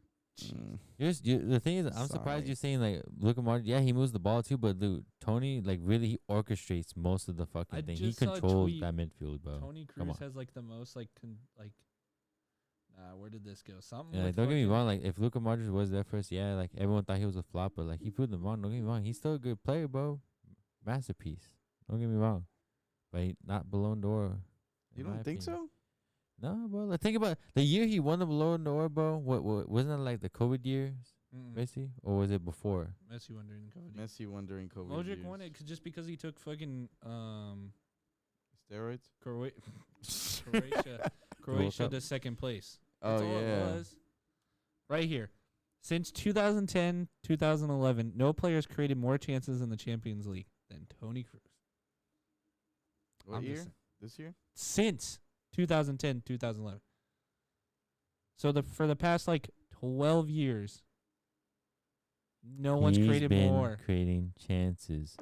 The thing is, I'm surprised Sorry. you're saying like Luka Modric. Yeah, he moves the ball too, but dude, Tony like really he orchestrates most of the fucking I thing. He just saw a controls tweet. that midfield, bro. Toni come Kroos on. has like the most like where did this go? Something. Yeah, with don't get me fucking- wrong. Like if Luka Modric was there first, yeah, like everyone thought he was a flop, but like he proved them wrong. Don't get me wrong, he's still a good player, bro. Masterpiece. Don't get me wrong, but he not Ballon d'Or. You in my don't think opinion. so? No, bro. Like think about the year he won the Ballon d'Or, bro. What wasn't it like the COVID years, Mm-mm. Messi, or was it before? Messi won during COVID. Messi won during COVID. Modric years. won it just because he took fucking Steroids? Croatia Cup? to second place. Oh, That's all it yeah. was. Right here. Since 2010, 2011, no players created more chances in the Champions League than Toni Kroos. What I'm just year? saying. This year? Since 2010, 2011. So for the past like 12 years, no one's He's created been more. creating chances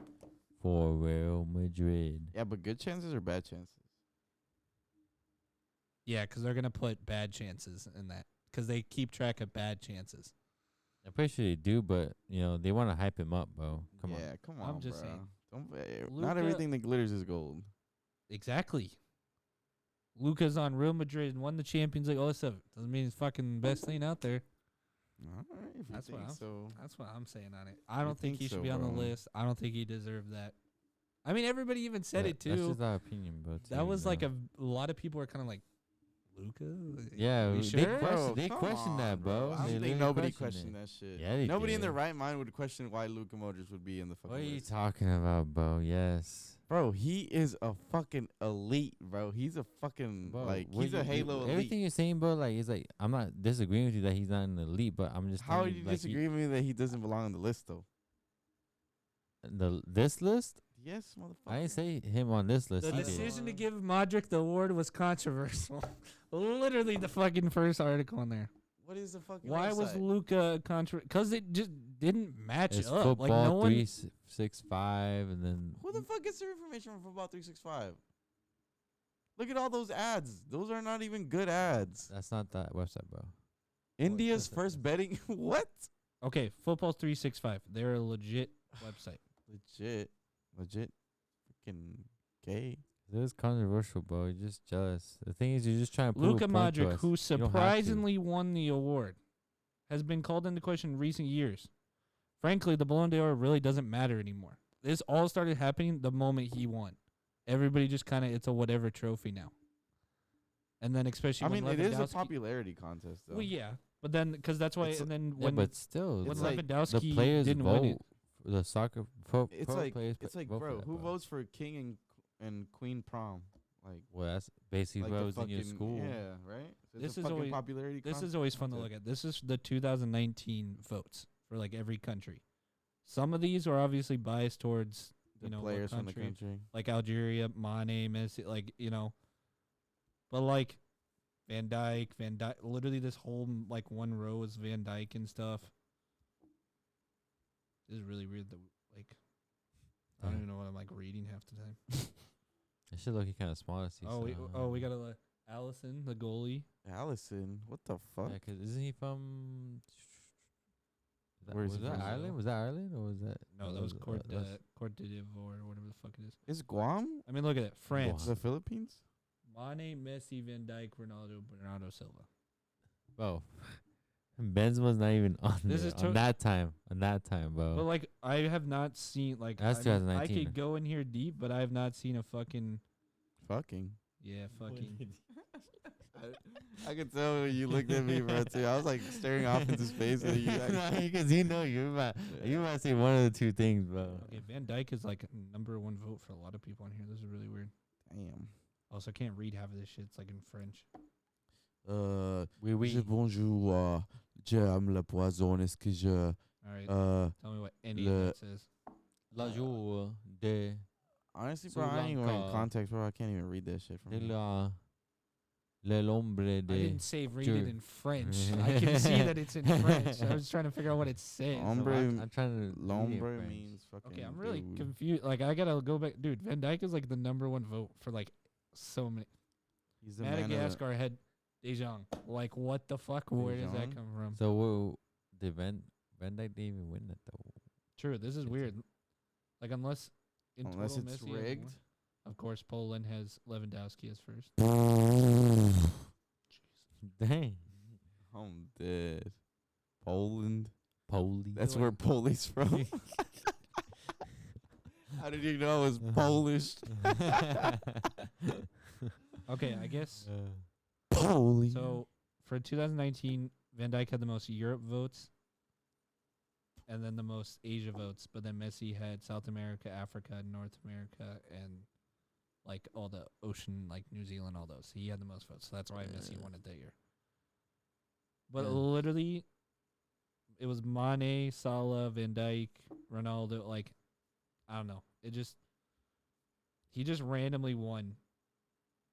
for Real Madrid. Yeah, but good chances or bad chances? Yeah, because they're gonna put bad chances in that because they keep track of bad chances. I'm pretty sure they do, but you know they want to hype him up, bro. Come yeah, come I'm on, just bro. saying. Don't. Luka- Not everything that glitters is gold. Exactly. Luka's on Real Madrid and won the Champions League. All this stuff doesn't mean he's fucking best thing out there. All right, if you That's what think I'm- so. That's what I'm saying on it. I don't think think he should so, be on the bro? list. I don't think he deserved that. I mean, everybody even said on. it That's too. just our opinion, bro. That was like a lot of people were kind of like, Luka. yeah. You They sure? question come that, on, bro. I They don't think literally nobody questioned questioned it. that shit. Yeah, they Nobody in did. their right mind would question why Luka Modric would be in the fucking What are you list. talking about, bro? Yes. Bro, he is a fucking elite, bro. He's a fucking Bro, like what he's a Halo elite. Everything you're saying, bro, like it's like I'm not disagreeing with you that he's not an elite, but I'm just How are telling you like disagreeing with me that he doesn't belong on the list though? this list. Yes, motherfucker. I didn't say him on this list. The He did. decision to give Modric the award was controversial. Literally the fucking first article in there. What is the fucking Why was website? Luca Because it just didn't match It's up. football Like no one. 365, and then Who the fuck gets their information from Football 365? Look at all those ads. Those are not even good ads. that's not that website, bro. India's that's- first betting. What? Okay, Football 365. They're a legit website. Legit. Freaking gay. This is controversial, bro. You're just jealous. The thing is, you're just trying to prove Luka a point to Modric, us. who You don't have to. surprisingly won the award, has been called into question in recent years. Frankly, the Ballon d'Or really doesn't matter anymore. This all started happening the moment he won. Everybody just kind of, it's a whatever trophy now. And then especially I when mean, it is a Lewandowski- popularity contest, though. Well, yeah. But then, because that's why, It's and then Yeah, when, but still, when it's like Lewandowski the players didn't vote. win it. The soccer It's pro like players. it's like, vote for bro, that, who votes for king and queen prom? Like, Well, that's basically like what the was in your fucking- school. Yeah, right. So This it's a is fucking always- popularity. This is always fun to look at. This is the 2019 votes for like every country. Some of these are obviously biased towards, The you know, what players from the country. country. Like Algeria, Mane, Messi, like, you know. But like Van Dyke, literally this whole like one row is Van Dyke and stuff. This is really weird that like I don't Yeah. even know what I'm like reading half the time. It should look kind of small to see. We got to Allison, the goalie. Allison, what the fuck? Yeah, 'cause isn't he from? Where is was he that from? Ireland? Was that Ireland or was that? No, that was Court d'Ivoire or whatever the fuck it is. Is Guam I mean, look at it. France. the Philippines? Mane, Messi, Van Dyke, Ronaldo, Bernardo Silva. Bro, Benzema's not even on This there is on that time. On that time, bro. But like, I have not seen like. That's I mean, I 2019. could go in here deep, but I have not seen a fucking. Fucking. Yeah, fucking. I could tell when you looked at me, bro. Too. I was like staring off into space, and you like, Because you know you might say one of the two things, bro. Okay, Van Dyke is like number one vote for a lot of people on here. This is really weird. damn. Also, I can't read half of this shit. It's like in French. Oui. Bonjour. J'aime le poison. Est-ce que je All right, tell me what any of that says. La jour de honestly, bro, I ain't even in Lanka. context, bro. I can't even read that shit from here. l'ombre I de. didn't say read Sure. it in French. I can see that it's in French. I was trying to figure out what it says. Ombre- I'm trying to. read it in L'ombre French. means fucking. Okay, I'm really dude. confused. Like, I gotta go back, dude. Van Dyke is like the number one vote for like so many. He's the man of the- Madagascar had De Jong. Like, what the fuck? Where does that Jong? come from? So did Van Dyke didn't even win that though. True, this is It's- weird. Like, unless Unless total it's Messi has rigged. more. Of course, Poland has Lewandowski as first. Dang. I'm dead. Poland. Polish. That's like- where Polish from. How did you know I was Polish? Okay, I guess. Polish. So for 2019, Van Dijk had the most Europe votes, and then the most Asia votes. But then Messi had South America, Africa, North America, and like all the ocean, like New Zealand, all those. He had the most votes, so that's why Messi won it that year. But Yeah. literally, it was Mane, Salah, Van Dijk, Ronaldo. Like, I don't know. He just randomly won.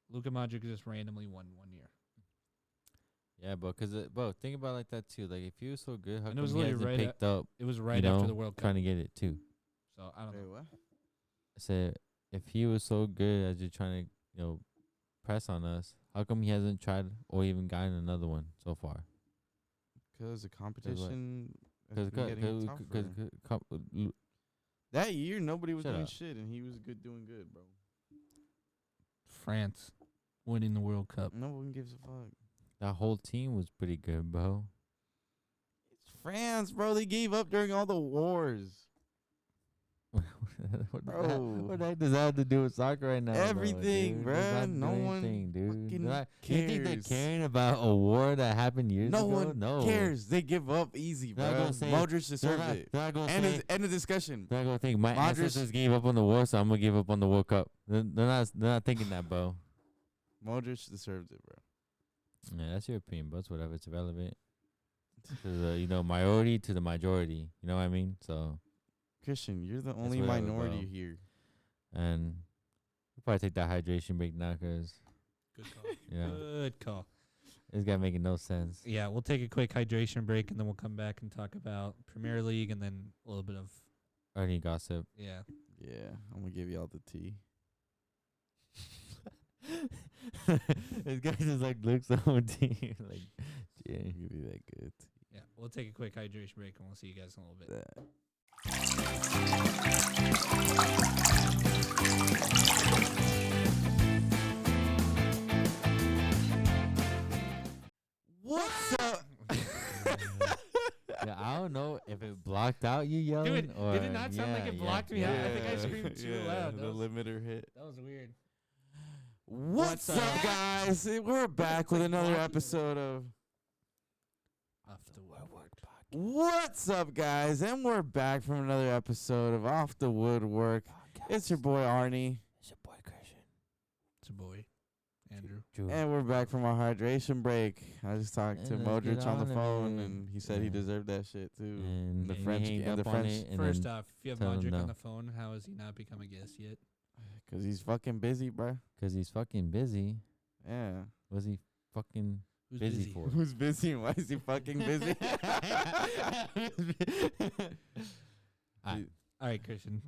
Luka Modric just randomly won 1 year. Yeah, bro. Bro, think about it like that too. Like, if he was so good, how And it come was he literally hasn't right picked up? It was you right know, after the World Cup. trying to get it too. So I don't know. Wait, what? I said, if he was so good as you're trying to, press on us, how come he hasn't tried or even gotten another one so far? Because the competition has been getting tougher. Because That year, nobody was Shut doing up. shit, and he was doing good, bro. France winning the World Cup. No one gives a fuck. that whole team was pretty good, bro. It's France, bro. They gave up during all the wars. What the heck does that have to do with soccer right now? Everything, bro, dude? bruh. No one dude. fucking You think they're cares. caring about a war that happened years No ago? one cares. They give up easy, They're not bro. gonna say- Modric deserved it. They're not gonna End say. of discussion. They're not gonna think my Modric- ancestors gave up on the war, so I'm gonna give up on the World Cup. They're not thinking that, bro. Modric deserved it, bro. Yeah, that's your opinion, but it's whatever. It's irrelevant to the minority to the majority. You know what I mean? So, Christian, you're the only whatever, minority bro. here. and we'll probably take that hydration break now, cause Good call. yeah, Good call. this guy making no sense. Yeah, we'll take a quick hydration break and then we'll come back and talk about Premier League and then a little bit of Any gossip. yeah. Yeah, I'm gonna give y'all the tea. This guy just like looks so deep, like, yeah. Give you that good Yeah, we'll take a quick hydration break and we'll see you guys in a little bit. that. What's up? Yeah, I don't know if it blocked out you yelling Dude, or did it not sound like it blocked me out? I think I screamed too loud. The That was- limiter hit. That was weird. What's What's up, up? guys? We're back with another episode of Off the Woodwork Podcast. What's up, guys? And we're back from another episode of Off the Woodwork. It's your boy Arnie, It's your boy Christian. It's a boy, Andrew. and we're back from our hydration break. I just talked to And let's get Modric on the on it, phone, man. and he said he Yeah. deserved that shit too. And The he French- hanged and the up on French- it, and First then off, if you have tell him Modric no. on the phone, how has he not become a guest yet? Cause he's fucking busy, bro. 'cause he's fucking busy. Yeah. Was he fucking Who's busy for? Who's busy? And why is he fucking busy? Alright. All right, Christian.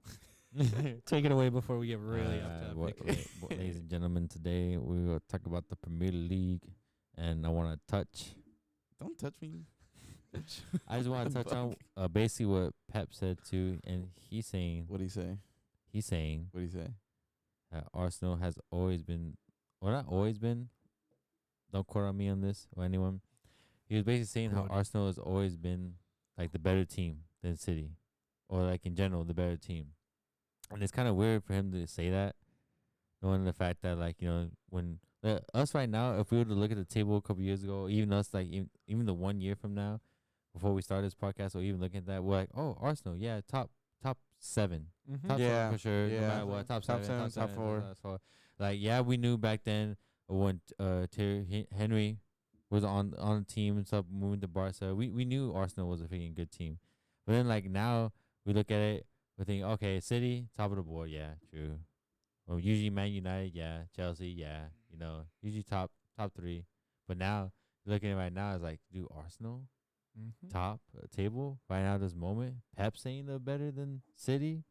Take it away before we get really off topic. Ladies and gentlemen, today we will talk about the Premier League, and I want to touch. Don't touch me. I just want to touch on basically what Pep said too, and he's saying What'd he say? Arsenal has always been, or not always been. Don't quote on me on this or anyone. He was basically saying how Quote. Arsenal has always been like the better team than City, or like in general the better team. And it's kind of weird for him to say that, knowing the fact that like when us right now, if we were to look at the table a couple years ago, even us like even the 1 year from now, before we start this podcast, or even looking at that, we're like, oh, Arsenal, yeah, top 7. Mm-hmm. Top Yeah, 7 for sure. yeah. No matter what. Top 7, top 4. top 4. Like, yeah, we knew back then when Thierry Henry was on the team and stuff, moving to Barca. We knew Arsenal was a freaking good team. But then, like, now we look at it, we think, okay, City, top of the board, yeah, true. Well, usually Man United, yeah. Chelsea, yeah. Usually top 3. But now, looking at it right now, it's like, dude, Arsenal? Mm-hmm. Top table right now this moment. Pep saying they're better than City.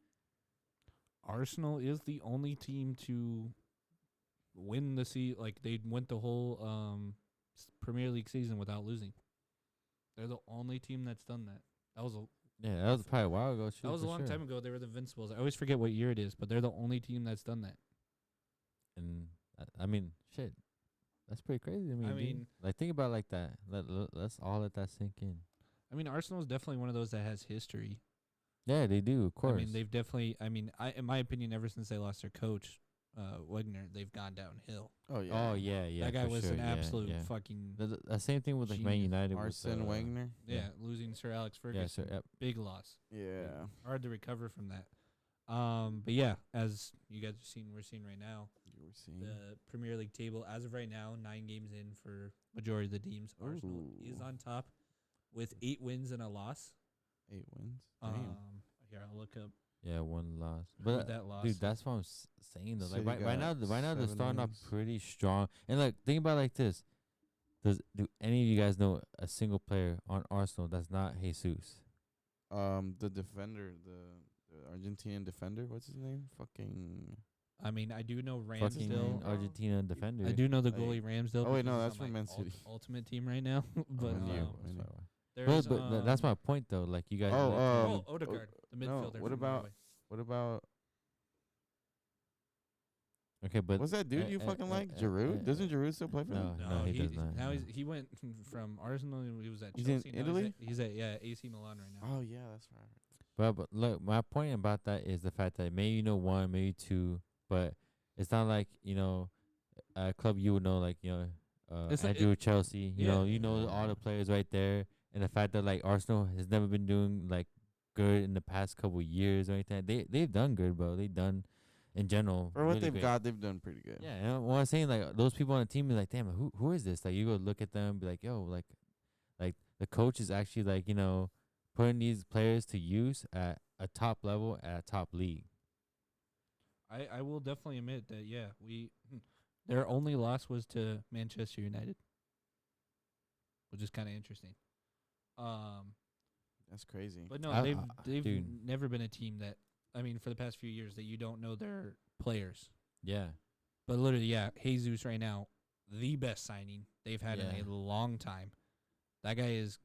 Arsenal is the only team to win they went the whole Premier League season without losing. They're the only team that's done that. That was Probably a while ago. a long time ago. They were the Invincibles. I always forget what year it is, but they're the only team that's done that. And I mean, shit, that's pretty crazy to me. I dude. mean- like think about it like that. Let's all let that sink in. I mean, Arsenal is definitely one of those that has history. Yeah, they do, of course. I mean, they've definitely. I mean, in my opinion, ever since they lost their coach, Wegner, they've gone downhill. Oh yeah. Oh yeah, that guy for was sure, an yeah, absolute yeah. fucking The same thing with like Man genius. United. Arsene Wenger. yeah. Losing Sir Alex Yeah, Ferguson, sir. Yep. big loss. Yeah. Hard to recover from that. But yeah, as you guys are seeing, we're seeing right now You were seeing. the Premier League table as of right now, 9 games in for majority of the teams. Arsenal is Ooh. on top with 8 wins and a loss. 8 wins. Damn. Here I'll look up Yeah, 1 loss. who But that loss. dude, that's what I'm saying though. Like City right now, got right now they're 7 starting off wins. pretty strong. And like think about it like this: do any of you guys know a single player on Arsenal that's not Jesus? The defender, the Argentinian defender. What's his name? Fucking. I mean, I do know Fucking Ramsdale. Argentina defender. I do know the Hey. goalie Ramsdale. Oh, wait, no, because that's he's from on Man my City. Ultimate team right now. But I knew. there's But that's my point though. Like you guys. Odegaard, the no, midfielder. what from about- Norway. What about okay, but what's that dude you fucking like? Giroud? Doesn't Giroud still play for them? No, he does not. Now no. he went from Arsenal. He was at He's in Chelsea. Now Italy? He's at AC Milan right now. Oh yeah, that's right. But look, my point about that is the fact that maybe you know one, maybe two, but it's not like a club you would know, like It's like Andrew Chelsea. You know Yeah. all the players right there, and the fact that like Arsenal has never been doing like good in the past couple years or anything. They've done good, bro. They've done in general For what really they've great. got, they've done pretty good. Yeah, and what I'm saying, like those people on the team, be like, damn, who is this? Like you go look at them, be like, yo, like the coach is actually like putting these players to use at a top level at a top league. I will definitely admit that. Yeah, their only loss was to Manchester United, which is kind of interesting. That's crazy. But no, I- they've dude. never been a team that, I mean, for the past few years that you don't know their players. Yeah, But literally, yeah, Jesus right now, the best signing they've had in Yeah. a long time. That guy is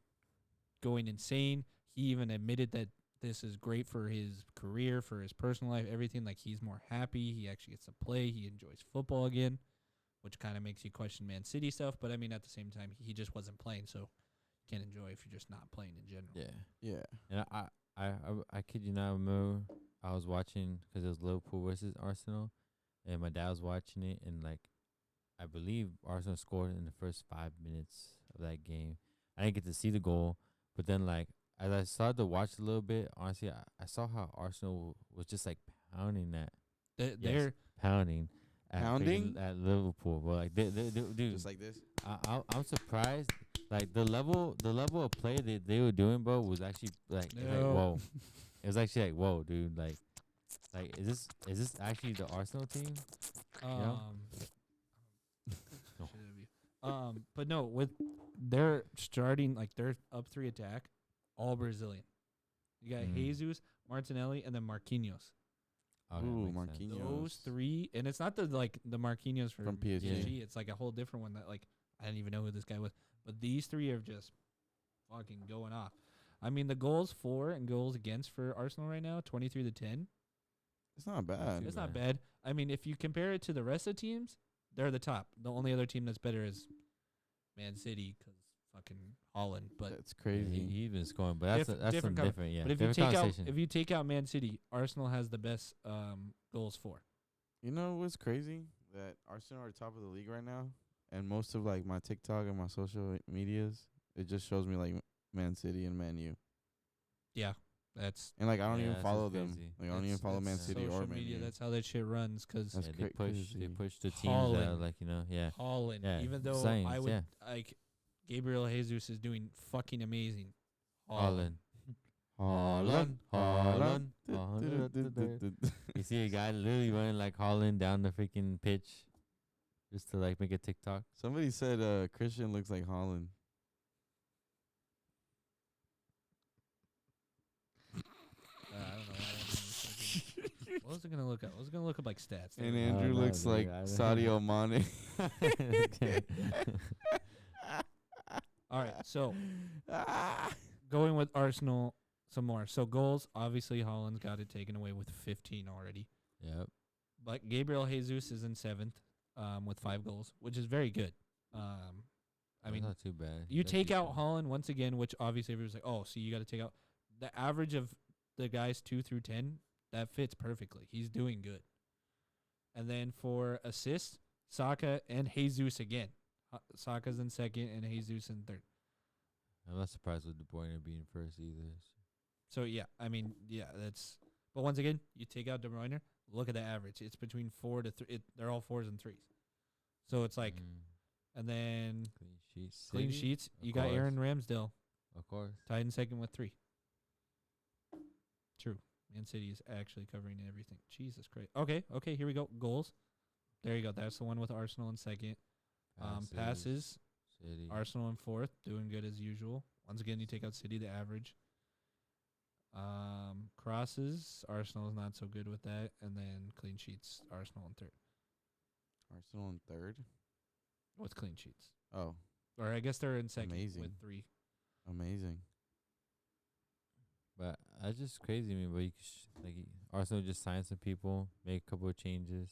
going insane. He even admitted that this is great for his career, for his personal life, everything. Like, he's more happy. He actually gets to play. He enjoys football again, which kind of makes you question Man City stuff. But, I mean, at the same time, he just wasn't playing, so you can't enjoy if you're just not playing in general. yeah. Yeah. And I kid you not, I remember I was watching because it was Liverpool versus Arsenal, and my dad was watching it, and like I believe Arsenal scored in the first 5 minutes of that game. I didn't get to see the goal, but then like as I started to watch a little bit, honestly, I saw how Arsenal was just like pounding that, They're pounding, at Pounding? freaking- at Liverpool, but like they dude, Just like this. I'm surprised. Like the level of play that they were doing, bro, was actually like, it's like No. whoa. It was actually like whoa, dude. Like is this actually the Arsenal team? Um, No. should it be? But no, with their starting, like their up three attack, all Brazilian. You got Jesus, Martinelli, and then Marquinhos. Okay, Ooh, makes sense. Marquinhos. Those three, and it's not the Marquinhos From PSG. It's like a whole different one that like I didn't even know who this guy was. But these three are just fucking going off. I mean, the goals for and goals against for Arsenal right now, 23-10. It's not bad. It's not bad. bad. I mean, if you compare it to the rest of the teams, they're the top. The only other team that's better is Man City because fucking Holland. But That's Yeah, crazy. he been scoring, but that's Different some com- different. Yeah, but if you different take out conversation. Man City, Arsenal has the best goals for. You know what's crazy? That Arsenal are top of the league right now, and most of like my TikTok and my social medias, it just shows me like Man City and Man U, Yeah, that's and like I don't Yeah, even that's follow just them. crazy. Like I don't even that's- follow Man that's City or social Man media. U. That's how that shit runs. Because That's Yeah, crazy. they push the teams that Holland. are like yeah. Holland, Yeah, even though science, I would yeah. like Gabriel Jesus is doing fucking amazing. Holland. Holland, Holland, Holland. You see a guy literally running like Holland down the freaking pitch, just to like make a TikTok. Somebody said Christian looks like Holland. I don't know. What was it gonna look up? I was gonna look up like stats. And There. Andrew no, looks dude, like I don't Sadio Mane. All right, so going with Arsenal some more. So goals, obviously Holland's got it taken away with 15 already. Yep. But Gabriel Jesus is in 7th with 5 goals, which is very good. I mean, not too bad. you That's take out decent. Holland once again, which obviously everyone's like, oh, so you got to take out the average of the guys 2 through 10. That fits perfectly. He's doing good. And then for assists, Saka and Jesus again. Saka's in 2nd and Jesus in 3rd. I'm not surprised with De Bruyne being first either. So yeah, I mean, yeah, that's. But once again, you take out De Bruyne. Look at the average. It's between 4 to 3. They're all 4s and 3s. So it's like, and then clean sheets. clean City? sheets. Of You got course. Aaron Ramsdale Of course. tied in 2nd with 3. True. Man City is actually covering everything. Jesus Christ. Okay, here we go. Goals. There you go. That's the one with Arsenal in 2nd. Passes. City. Arsenal in 4th, doing good as usual. Once again, you take out City, the average. Crosses, Arsenal is not so good with that. And then clean sheets, Arsenal in 3rd. Arsenal in 3rd. With clean sheets. Oh, Or I guess they're in 2nd Amazing. with 3. amazing. But that's just crazy to me. But you like Arsenal just signed some people, make a couple of changes,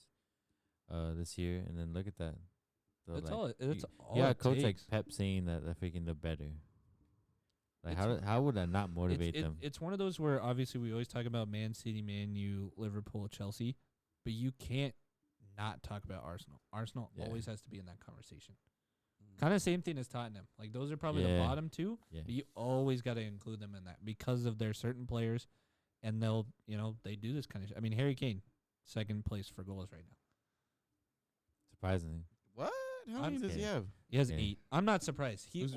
this year, and then look at that. So That's like, all. That's all. yeah, it coach like takes. Pep saying that they're freaking the better. Like how would that not motivate them? It's one of those where obviously we always talk about Man City, Man U, Liverpool, Chelsea, but you can't not talk about Arsenal. Arsenal always has to be in that conversation. Kind of same thing as Tottenham. Like those are probably the bottom two, but you always got to include them in that because of their certain players, and they'll they do this kind of. I mean, Harry Kane, second place for goals right now. Surprisingly. What? How many does he have? He has 8. I'm not surprised. He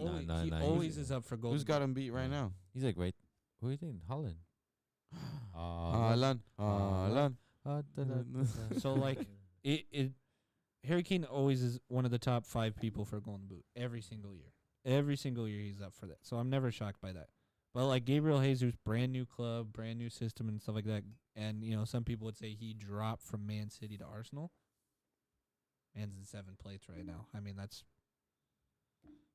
always is up for goals. Who's got him beat right now? He's like right. Who do you think? Holland. Haaland. So like Harry Kane always is one of the top 5 people for a Golden Boot every single year. Every single year he's up for that. So I'm never shocked by that. But like Gabriel Jesus, brand new club, brand new system and stuff like that. And some people would say he dropped from Man City to Arsenal. Man's in 7th place right now. I mean, that's...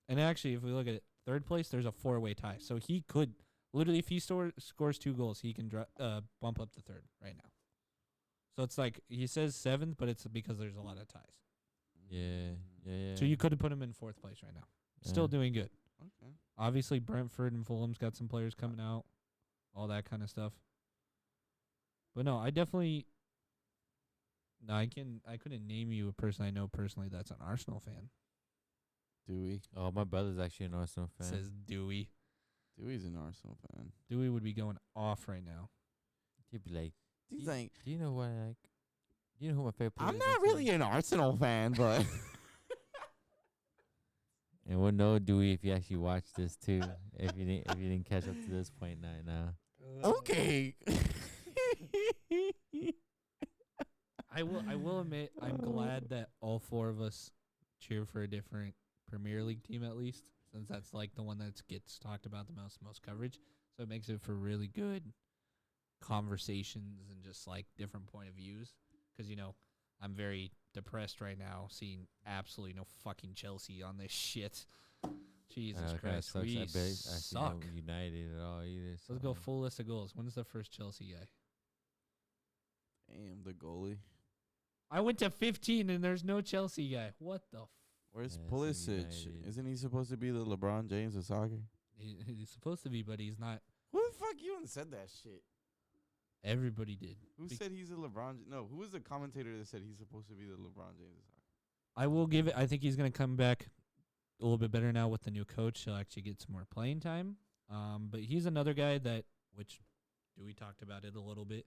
And actually, if we look at it, 3rd place, there's a 4-way tie. So he could... Literally, if he scores 2 goals, he can bump up to 3rd right now. So it's like, he says 7th, but it's because there's a lot of ties. Yeah. So you could have put him in 4th place right now. Still doing good. Okay. Obviously, Brentford and Fulham's got some players coming out. All that kind of stuff. But no, I definitely... No, I couldn't name you a person I know personally that's an Arsenal fan. Dewey. Oh, my brother's actually an Arsenal fan. Says Dewey. Dewey's an Arsenal fan. Dewey would be going off right now. He'd be like, He's like, do you know what I like? Do you know who my favorite player I'm is? not really an Arsenal fan, but... And we'll know, Dewey, if you actually watched this too. if you didn't catch up to this point now. Okay. I will admit I'm glad that all 4 of us cheer for a different Premier League team at least, since that's like the one that gets talked about the most coverage. So it makes it for really good conversations and just like different point of views. Because I'm very depressed right now, seeing absolutely no fucking Chelsea on this shit. Jesus Christ, we suck. United at all either. Let's go full list of goals. When's the first Chelsea guy? Damn, the goalie. I went to 15 and there's no Chelsea guy. What the Where's Pulisic? Isn't he supposed to be the LeBron James of soccer? He's supposed to be, but he's not. Who the fuck even said that shit? Everybody did. Who said he's a LeBron? No, who was the commentator that said he's supposed to be the LeBron James of soccer? I will give it. I think he's going to come back a little bit better now with the new coach. He'll actually get some more playing time. But he's another guy that, which Dewey talked about it a little bit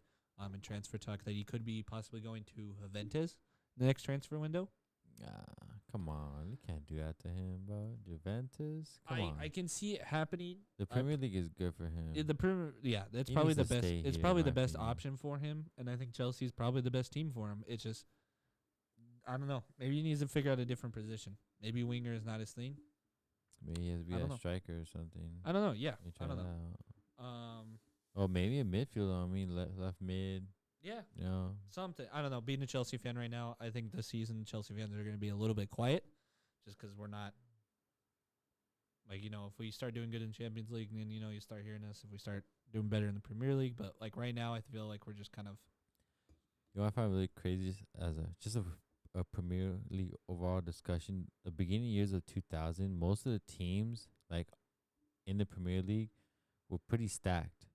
in transfer talk, that he could be possibly going to Juventus the next transfer window. Come on. You can't do that to him, bro. Juventus? Come on. I can see it happening. The Premier League is good for him. That's He probably needs the to best. stay It's here, probably in the my best opinion. option for him, and I think Chelsea's probably the best team for him. It's just, I don't know. Maybe he needs to figure out a different position. Maybe winger is not his thing. Maybe he has to be a striker or something. I don't know. Yeah, Maybe I try don't that know. out. Or maybe a midfielder. I mean, left mid. Yeah, You know. something. I don't know. Being a Chelsea fan right now, I think this season Chelsea fans are going to be a little bit quiet, just because we're not. Like, if we start doing good in Champions League, then you start hearing us. If we start doing better in the Premier League, but like right now, I feel like we're just kind of. You know, I find really crazy as a Premier League overall discussion. The beginning years of 2000, most of the teams like in the Premier League were pretty stacked.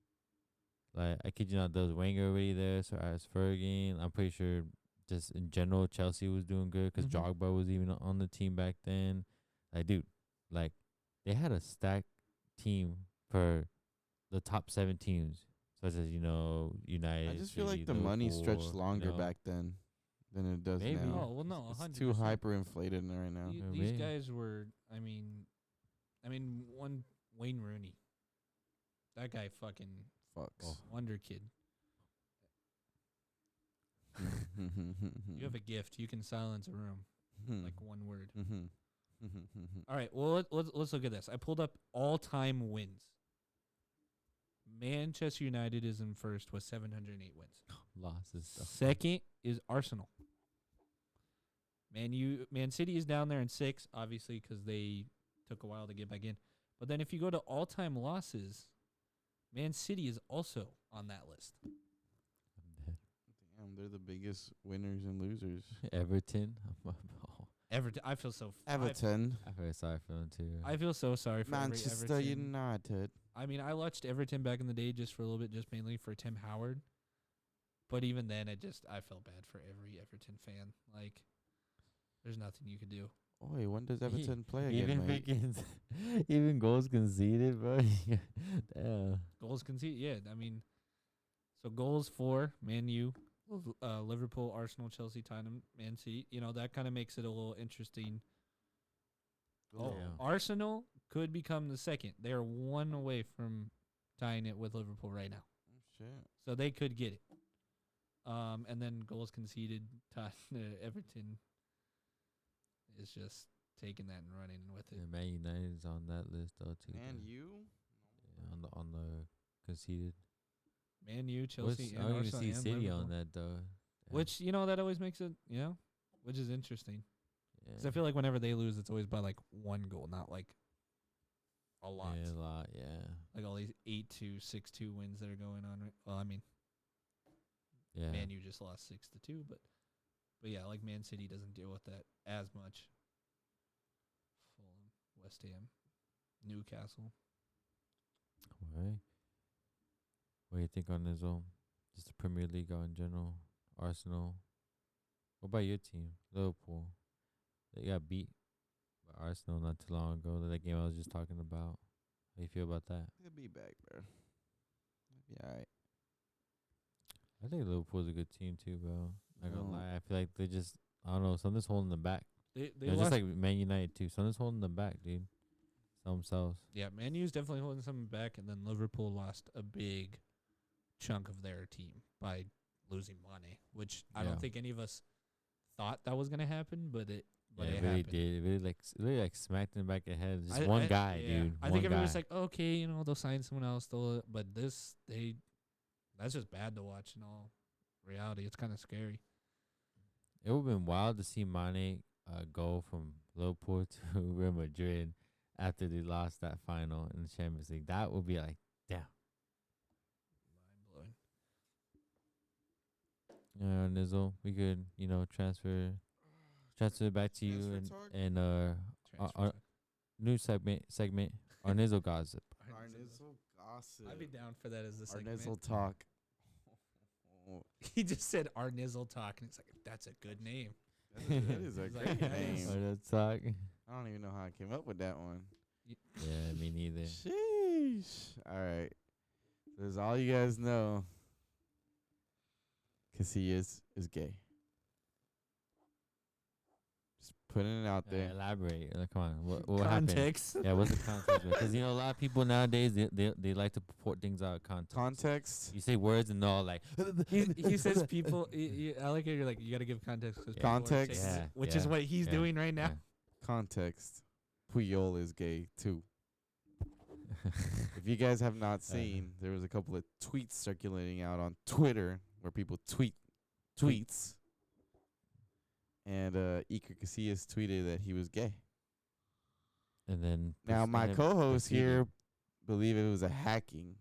Like, I kid you not, there was Wenger already there, so as Ferguson. I'm pretty sure just in general Chelsea was doing good because Drogba was even on the team back then. Like, dude, like they had a stacked team for the top 7 teams, such as United. I just feel like the Liverpool, money stretched longer back then than it does Maybe. now. Oh well, no, 100%. It's too hyperinflated right now. These guys were. I mean, one Wayne Rooney. That guy fucking Fucks. wonder kid. You have a gift. You can silence a room like one word. All right. Well, let's look at this. I pulled up all-time wins. Manchester United is in first with 708 wins. Losses. Second is Arsenal. Man City is down there in 6, obviously, because they took a while to get back in. But then if you go to all-time losses, Man City is also on that list. Damn, they're the biggest winners and losers. Everton. Everton. I feel so. Everton. I feel sorry for them too. I feel so sorry for Manchester Everton. United. I mean, I watched Everton back in the day just for a little bit, just mainly for Tim Howard. But even then, I felt bad for every Everton fan. Like, there's nothing you could do. Oi, when does Everton play again, Even mate? even goals conceded, bro. Damn. Goals conceded, yeah. I mean, so goals for Man U, Liverpool, Arsenal, Chelsea, Tottenham, Man City. You know, that kind of makes it a little interesting. Oh, Yeah. Arsenal could become the second. They are one away from tying it with Liverpool right now. Oh, shit. So they could get it. And then goals conceded, Everton is just taking that and running with it. Yeah, Man United is on that list though too. And though. you? Yeah, on the conceded. Man U, Chelsea, and I don't even Arsenal see and City Liverpool. on that though. Yeah. Which, you know, that always makes it, you know, which is interesting. Because Yeah. I feel like whenever they lose, it's always by like one goal, not like a lot. Yeah, a lot. Yeah. Like all these 8-2, 6-2 wins that are going on. Right? Well, I mean, Yeah. Man U just lost 6-2, but yeah, like Man City doesn't deal with that as much. Fulham, West Ham, Newcastle. Alright. What do you think on this? Just the Premier League in general. Arsenal. What about your team, Liverpool? They got beat by Arsenal not too long ago. That game I was just talking about. How you feel about that? He'll be back, bro. He'll be alright. I think Liverpool's a good team too, bro. Not gonna No. lie. I feel like they just, I don't know, something's holding them back. They It's lost. just like Man United too. Something's holding them back, dude. Themselves. Yeah, Man U's definitely holding something back, and then Liverpool lost a big chunk of their team by losing Mane, which I Yeah. don't think any of us thought that was gonna happen, but it Yeah, it it really happened. did. It really like smacked them back ahead. Just I- one I- guy, yeah. dude. I one think everyone's guy. like, okay, you know, they'll sign someone else. But that's just bad to watch in all reality. It's kind of scary. It would have been wild to see Mane go from Liverpool to Real Madrid after they lost that final in the Champions League. That would be like, damn. Mind blowing. Yeah, Nizzle, we could, transfer back to you Transfer and talk? and Transfer our talk. new segment, our Nizzle gossip. Our Nizzle gossip. I'd be down for that as the Our segment. Nizzle talk. He just said our Nizzle talk, and it's like, that's a good name. That is a He's like, great yes. name. Or the talk. I don't even know how I came up with that one. Yeah, me neither. Sheesh. All right. So as all you guys know, Casillas is gay. Just putting it out there. Elaborate. Come on. What happened? Context. Yeah, what's the context? Because a lot of people nowadays they like to put things out of context. Context. You say words and they're all like. He says people. I like it. You're like, you got to give context. 'Cause people are Context. saying- Yeah, which is yeah, what he's yeah, doing right now. Context. Puyol is gay too. If you guys have not seen, there was a couple of tweets circulating out on Twitter where people tweet tweets. And Iker Casillas tweeted that he was gay. And then Now my co-host proceeded. here believe it was a hacking,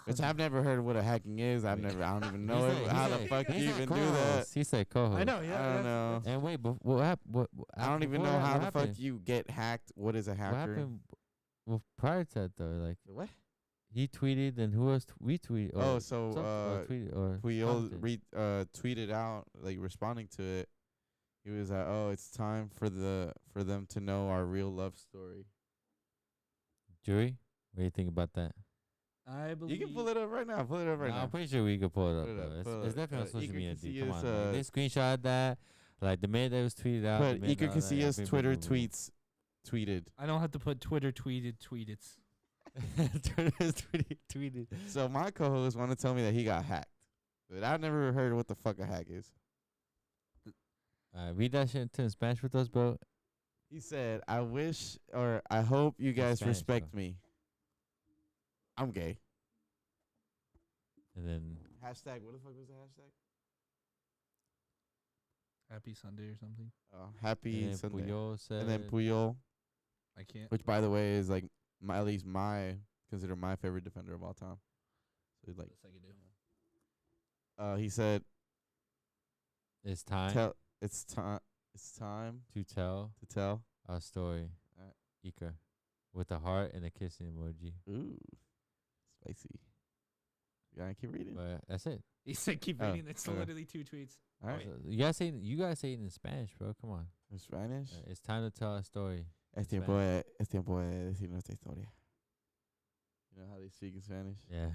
which I've never heard what a hacking is. I don't even know He said- how he the said- fuck he you said even do that. co-host. He said co-host. I know. Yeah. I don't know. And wait, but what happened? What I don't even before know that, how what the fuck happened? you get hacked. What is a What hacker? happened? Well, prior to that though, like What? he tweeted, and who else retweeted? Oh, so tweeted or Puyol commented. tweeted out, like, responding to it. He was like, "Oh, it's time for them to know our real love story." Jury, what do you think about that? I believe. You can pull it up right now. Pull it up right Nah, now. I'm pretty sure we could pull it up. Pull it Bro. up, It's, pull it's it. definitely on social Iker media. Dude. Come on, Casillas, like, they screenshot that. Like the minute that was tweeted out. But the minute Iker all that, Casillas boom, Twitter boom, boom, boom. tweeted. I don't have to put Twitter tweeted. Twitter's tweeted. So my co-host want to tell me that he got hacked, but I've never heard what the fuck a hack is. Read that shit in Spanish with us, bro. He said, "I wish or I hope you guys Spanish, respect bro. me. I'm gay." And then Hashtag. What the fuck was the hashtag? Happy Sunday or something. Happy and then Sunday. Puyol said, And then Puyol, I can't. which by the way is like at least considered my favorite defender of all time. So like, Yes, I can do. he said, it's time. it's time. It's time to tell to tell our story. Alright. Ika. With a heart and a kissing emoji. Ooh, spicy. You gotta keep reading. But that's it. He said keep Oh, reading. It's okay. literally 2 tweets. All right. So you guys say it in Spanish, bro. Come on. In Spanish. It's time to tell our story. Es tiempo de decir nuestra historia. You know how they speak in Spanish? Yeah.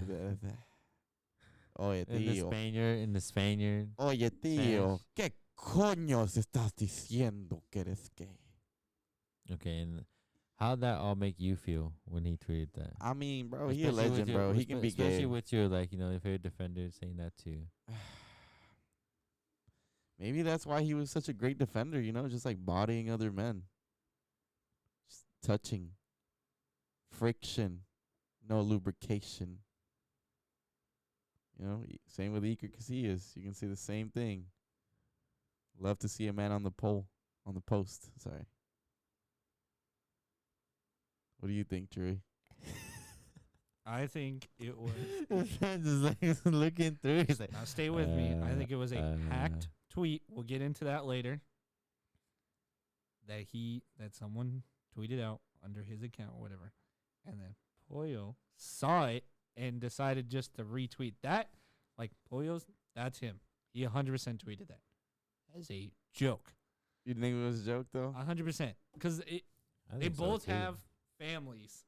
Oye, tío. In the Spaniard. Oye, tío. ¿Qué coños estás diciendo que eres gay? Okay, and how'd that all make you feel when he tweeted that? I mean, bro, he a Especially with legend, your- bro. He can be especially gay. with your, like, you know, your favorite defender saying that too. Maybe that's why he was such a great defender, you know, just like bodying other men. Just touching. Friction. No lubrication. You know, same with Iker Casillas. You can say the same thing. Love to see a man on the post. Sorry. What do you think, Drew? I think it was. Just like looking through. He's like, Now stay with me. I think it was a hacked tweet. We'll get into that later. That someone tweeted out under his account or whatever, and then Puyol saw it and decided just to retweet that. Like Puyol's, that's him. He 100% tweeted that as a joke. You think it was a joke though? 100%, because I they think so, both too. have families.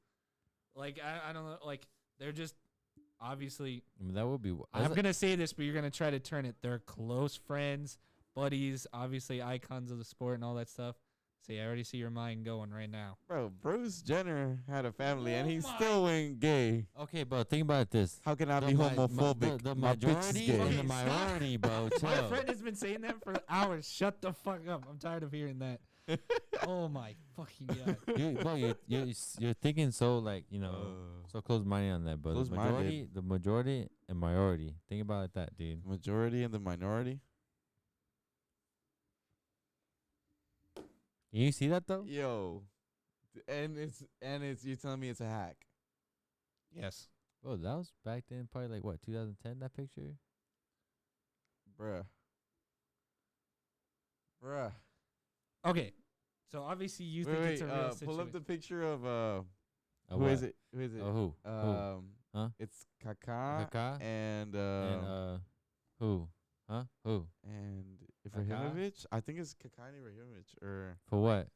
Like I don't know. Like they're just obviously. I mean, that would be. I'm gonna say this, but you're gonna try to turn it. They're close friends, buddies, obviously icons of the sport and all that stuff. See, I already see your mind going right now. Bro, Bruce Jenner had a family and Oh he my- still went gay. Okay, but think about this. How can I The be mi- homophobic? The My bitch is majority gay. and Okay, the minority, bro. My Chill. friend has been saying that for hours. Shut the fuck up. I'm tired of hearing that. Oh my fucking god. You're thinking so, like, you know, so close minded on that, but Close-minded. the majority and minority. Think about it, that dude. Majority and the minority. You see that though? Yo, and it's you telling me it's a hack? Yes. Oh, that was back then, probably like what 2010. That picture. Bruh. Okay. So obviously you think it's a real pull situation. up the picture of who what? is it? Who is it? Oh, who? Huh? It's Kaká Kaká and who? Huh? Who? and Kaká? Ibrahimovic. I think it's Kaká and Ibrahimovic or. For what?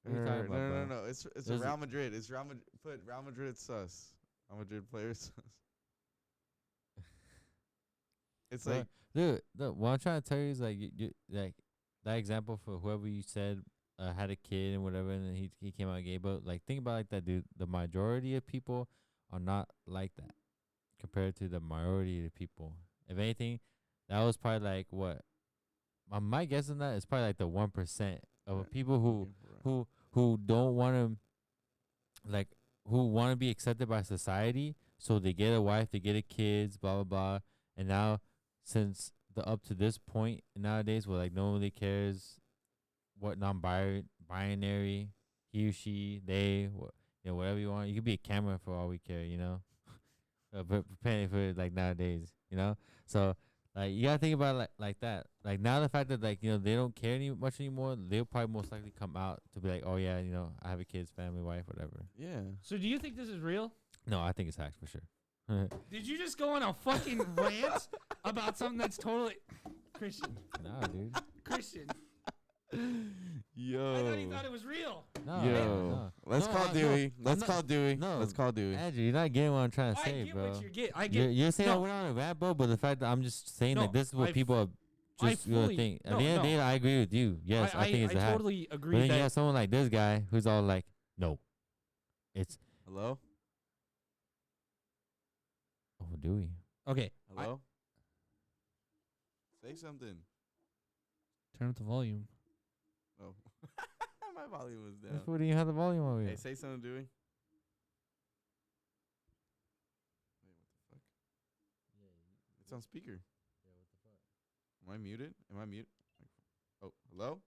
What are you talking about, no, bro? It's There's Real Madrid. It's Real Madrid. Put Real Madrid sus. Real Madrid players sus. It's Bro, like dude, what I'm trying to tell you is like you like that example for whoever you said had a kid and whatever, and then he came out gay. But like think about it like that, dude. The majority of people are not like that compared to the minority of the people. If anything, that was probably like what my guess on that is probably like the 1% of people who don't want to like who want to be accepted by society. So they get a wife, they get a kids, blah blah blah, and now since the up to this point nowadays where like no one really cares what non-binary he or she they whatever you want, you could be a camera for all we care, you know. But preparing for it like nowadays, you know. So like you gotta think about it like that. Like now the fact that like you know they don't care much anymore, they'll probably most likely come out to be like, oh yeah, you know, I have a kids, family, wife, whatever. yeah. So do you think this is real? No, I think it's hacks for sure. Did you just go on a fucking rant about something that's totally Christian? Nah, dude. Christian. Yo. I thought he thought it was real. No, Yo. no. Let's No, call no, Dewey. I'm Let's not- call Dewey. no. Let's call Dewey. Andrew, you're not getting what I'm trying to I say, get bro. what you get. I get. You're saying I no. went on a rant, bro, but the fact that I'm just saying No, like this is what I people are I just gonna fully- think. At no, the end of the no. day, I agree with you. Yes, I think it's a hack. totally But agree then you that. have someone like this guy who's all like, no, it's Hello? oh, Dewey. Okay. Hello? Say something. Turn up the volume. Oh. My volume was down. That's what do you have the volume over Hey, here? say something, Dewey. Wait, what the fuck? It's on speaker. Am I muted? Am I mute? Oh, hello?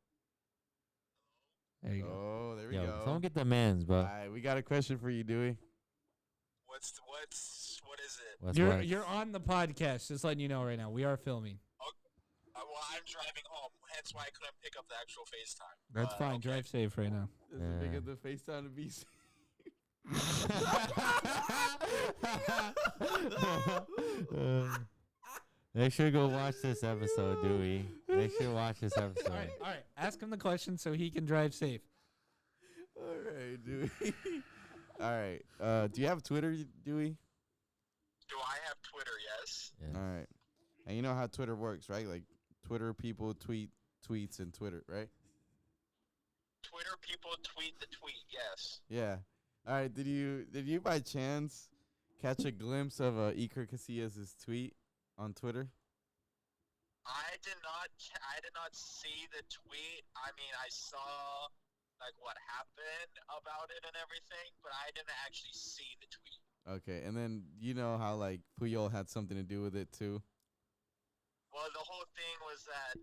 There you go. Oh, there we Yo, go. someone get the mans, bro. Alright, we got a question for you, Dewey. What is it? What's You're what? you're on the podcast. Just letting you know right now. We are filming. Well, I I'm driving home, hence why I couldn't pick up the actual FaceTime. That's fine. Okay. Drive safe right now. Does it pick up the FaceTime to be safe? Make sure to go watch this episode, Dewey. Make sure to watch this episode. All right. Ask him the question so he can drive safe. All right, Dewey. All right. Do you have Twitter, Dewey? Do I have Twitter? Yes. Yes. All right. And you know how Twitter works, right? Like Twitter people tweet tweets and Twitter, right? Twitter people tweet the tweet. Yes. Yeah. All right. Did you by chance catch a glimpse of Iker Casillas' tweet on Twitter? I did not see the tweet. I mean, I saw like what happened about it and everything, but I didn't actually see the tweet. Okay. And then you know how like Puyol had something to do with it too. Well, the whole thing was that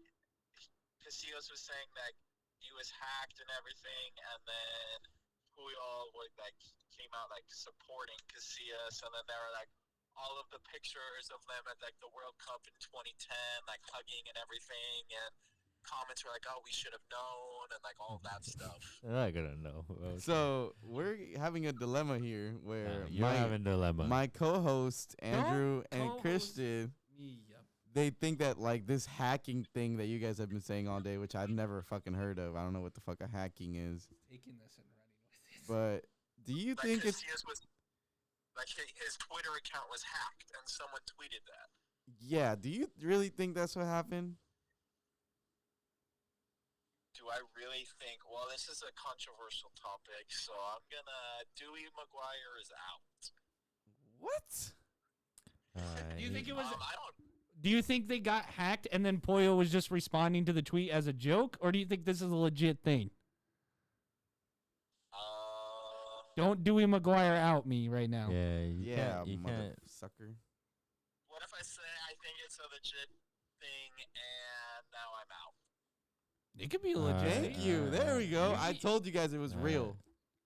Casillas was saying that he was hacked and everything, and then Puyol came out like supporting Casillas, and then there were like all of the pictures of them at like the World Cup in 2010, like hugging and everything, and comments were like, "Oh, we should have known," and like all of that stuff. They're not gonna know. Okay. So we're having a dilemma here where You're having a dilemma. my co-host Andrew and co-host Christian, Me, yep. they think that like this hacking thing that you guys have been saying all day, which I've never fucking heard of. I don't know what the fuck a hacking is. Taking this and running with it. But do you Like think it's Casillas was like his Twitter account was hacked, and someone tweeted that. yeah? Do you really think that's what happened? Do I really think? Well, this is a controversial topic, so I'm gonna. Dewey Maguire is out. What? Do you think it was? I don't. Do you think they got hacked and then Puyol was just responding to the tweet as a joke, or do you think this is a legit thing? Don't Dewey Maguire out me right now. Yeah, you Yeah, can't. You mother can't. sucker. What if I say I think it's a legit thing, and now I'm out? It could be Alright. legit. Thank you. There we go. I Maybe- told you guys it was real.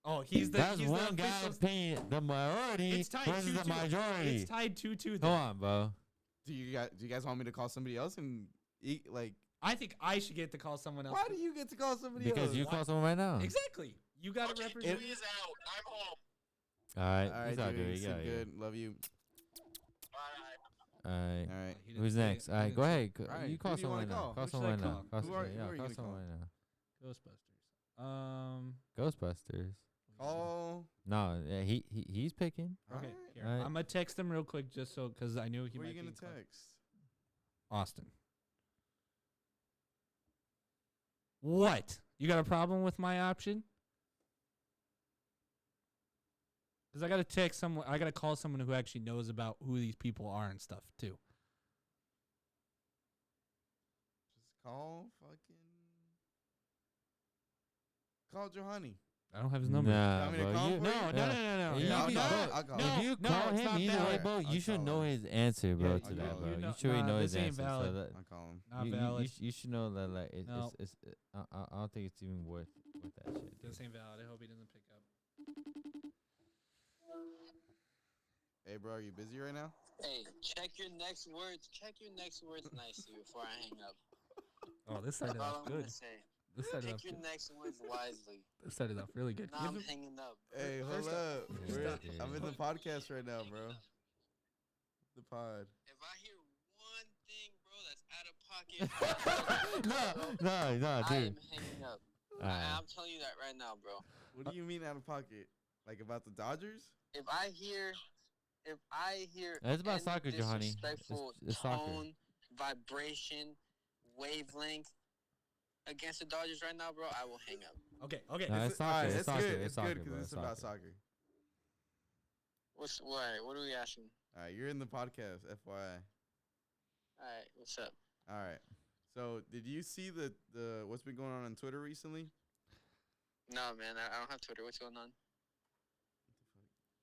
Oh, he's the That's he's one the guy official. paying the minority It's tied versus the 2-2. majority. It's tied 2-2. Come on, bro. Do you guys want me to call somebody else and eat like? I think I should get to call someone else. Why do you get to call somebody Because else? you call someone right now. Exactly. You got to Okay, represent. Dewey is out. I'm home. All right. All right, He's all dude. good. Sleep Yeah, good. Love you. Bye. All right. All right. He didn't Who's say next? it. All He right, didn't go say ahead. All right, You who call do you wanna someone now. call? Call Who should someone I now. call? Call Who someone. are Yeah, you call gonna someone now. Ghostbusters. Ghostbusters. Call. No, yeah, he's picking. Okay, Alright. here. Alright. I'm gonna text him real quick just so because I knew he Who are might you be gonna in class. text? Austin. What? You got a problem with my option? Because I got to text someone. I got to call someone who actually knows about who these people are and stuff too. Just call Johanny. I don't have his number. Nah, Want me to bro. call You, him for you? No, yeah. no. You Yeah, I'll can call call- him. I'll call no, him. If you no, call it's him not either valid. way, bro, I'll you should call know him. his answer, bro. Yeah, to you that, know- bro. you You know- should already nah, know this his ain't answer. valid. So that I'll call him. Not you, valid. You should know that, like, No. I don't think it's even worth that shit. This dude. ain't valid. I hope he doesn't pick up. Hey, bro, are you busy right now? Hey, check your next words. Check your next words nicely before I hang up. Oh, this That's started all off I'm good. gonna say. This started Pick off your good. next words wisely. This started off really good. Now Give I'm him- hanging up. Hey, hold First up. Yeah, We're- dude. I'm in the podcast right now, bro. The pod. If I hear one thing, bro, that's out of pocket, No, I dude. am hanging up. Alright. I'm telling you that right now, bro. What do you mean out of pocket? Like about the Dodgers? If I hear It's about any soccer, Johnny. disrespectful It's soccer. tone, vibration, wavelength against the Dodgers right now, bro, I will hang up. Okay. No, It's- it's soccer. alright, It's it's soccer. good. It's It's soccer, good bro. because It's it's about soccer. soccer. What are we asking? All right, you're in the podcast, FYI. All right, what's up? All right. So, did you see the what's been going on Twitter recently? No, man, I don't have Twitter. What's going on?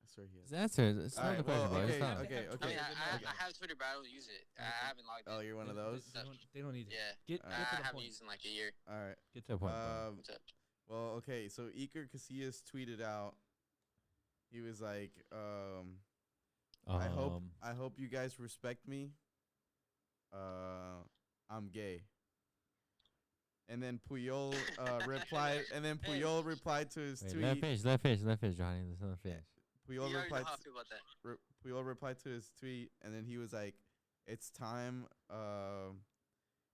I swear he has. His answer. It's All not right, the question, well, bro. It's okay, not. okay, I okay. mean, okay. I have Twitter, but I don't use it. I haven't logged in. Oh, you're one of those. They don't need it. Yeah. Get I to I the haven't point. used it in like a year. All right. Get to the point. What's up? Well, okay. So Iker Casillas tweeted out. He was like, I hope you guys respect me. I'm gay. And then Puyol replied. And then Puyol replied to his Wait, tweet. let finish, Johnny. Let's not finish. Puyol You already know replied. how I feel about that. Puyol replied to his tweet, and then he was like, "It's time.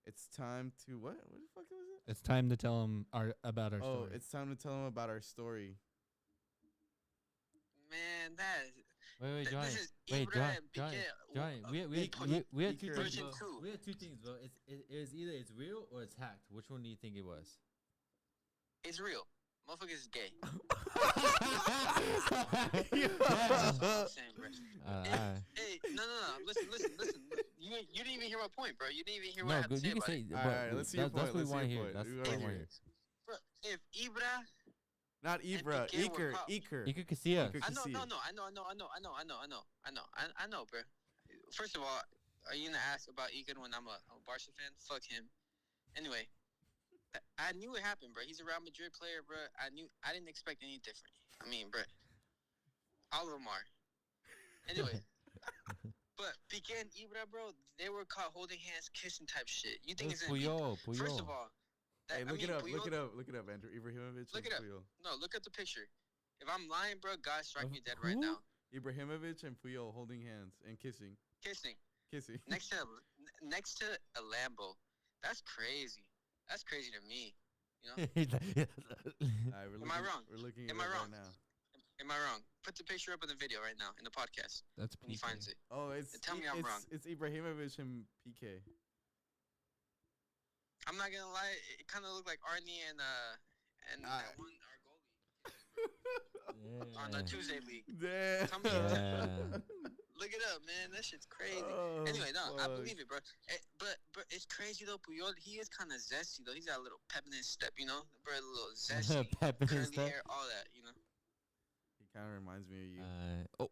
It's time to what? What the fuck was it? It's time to tell him about our Oh, story. it's time to tell him about our story." Man, that is. Wait, Johnny. This is Wait, Ibra and Johnny. Piqué. Johnny, we had Iker two and things, Version bro. 2. We had two things, bro. It was either it's real or it's hacked. Which one do you think it was? It's real. Motherfucker is gay. I'm saying, bro. Hey, no. Listen. You didn't even hear my point, bro. You didn't even hear what I No, had to say you can about say. it. But Alright, let's see your that's point, what we let's see want to your hear. point. That's We what wanna I want to hear. hear. Bro, if Ibra, Not Ibra. Piqué were caught- Iker. Iker Casillas. Iker I know, Casillas. I know, bro. First of all, are you gonna ask about Iker when I'm a Barca fan? Fuck him. Anyway, I knew it happened, bro. He's a Real Madrid player, bro. I didn't expect any different. I mean, bro, all of them are. Anyway, but Piqué and Ibra, bro, they were caught holding hands, kissing type shit. You think it's gonna be? Puyol. First of all, Hey, I look mean, it up. Puyol- Look it up, Andrew Ibrahimovic. Look and it up. Puyol. No, look at the picture. If I'm lying, bro, God strike Of me dead right who? now. Ibrahimovic and Puyol holding hands and kissing. Kissing next to a Lambo. That's crazy. That's crazy to me. You know? Alright, Am I wrong? We're looking Am it I up wrong? right now. Am I wrong? Put the picture up in the video right now in the podcast That's when he PK. finds it. Oh, it's Tell me I'm wrong. It's Ibrahimovic and PK. I'm not gonna lie. It kind of looked like Arnie and that one our goalie on the Tuesday league. Damn. Tell me- Yeah. Look it up, man. That shit's crazy. Oh, Anyway, no, I fuck. believe it, bro. But it's crazy though. Puyol, he is kind of zesty though. He's got a little pep in his step, you know. Bro, a little zesty, Pep in his curly step. hair, all that, you know. He kind of reminds me of you. Oh.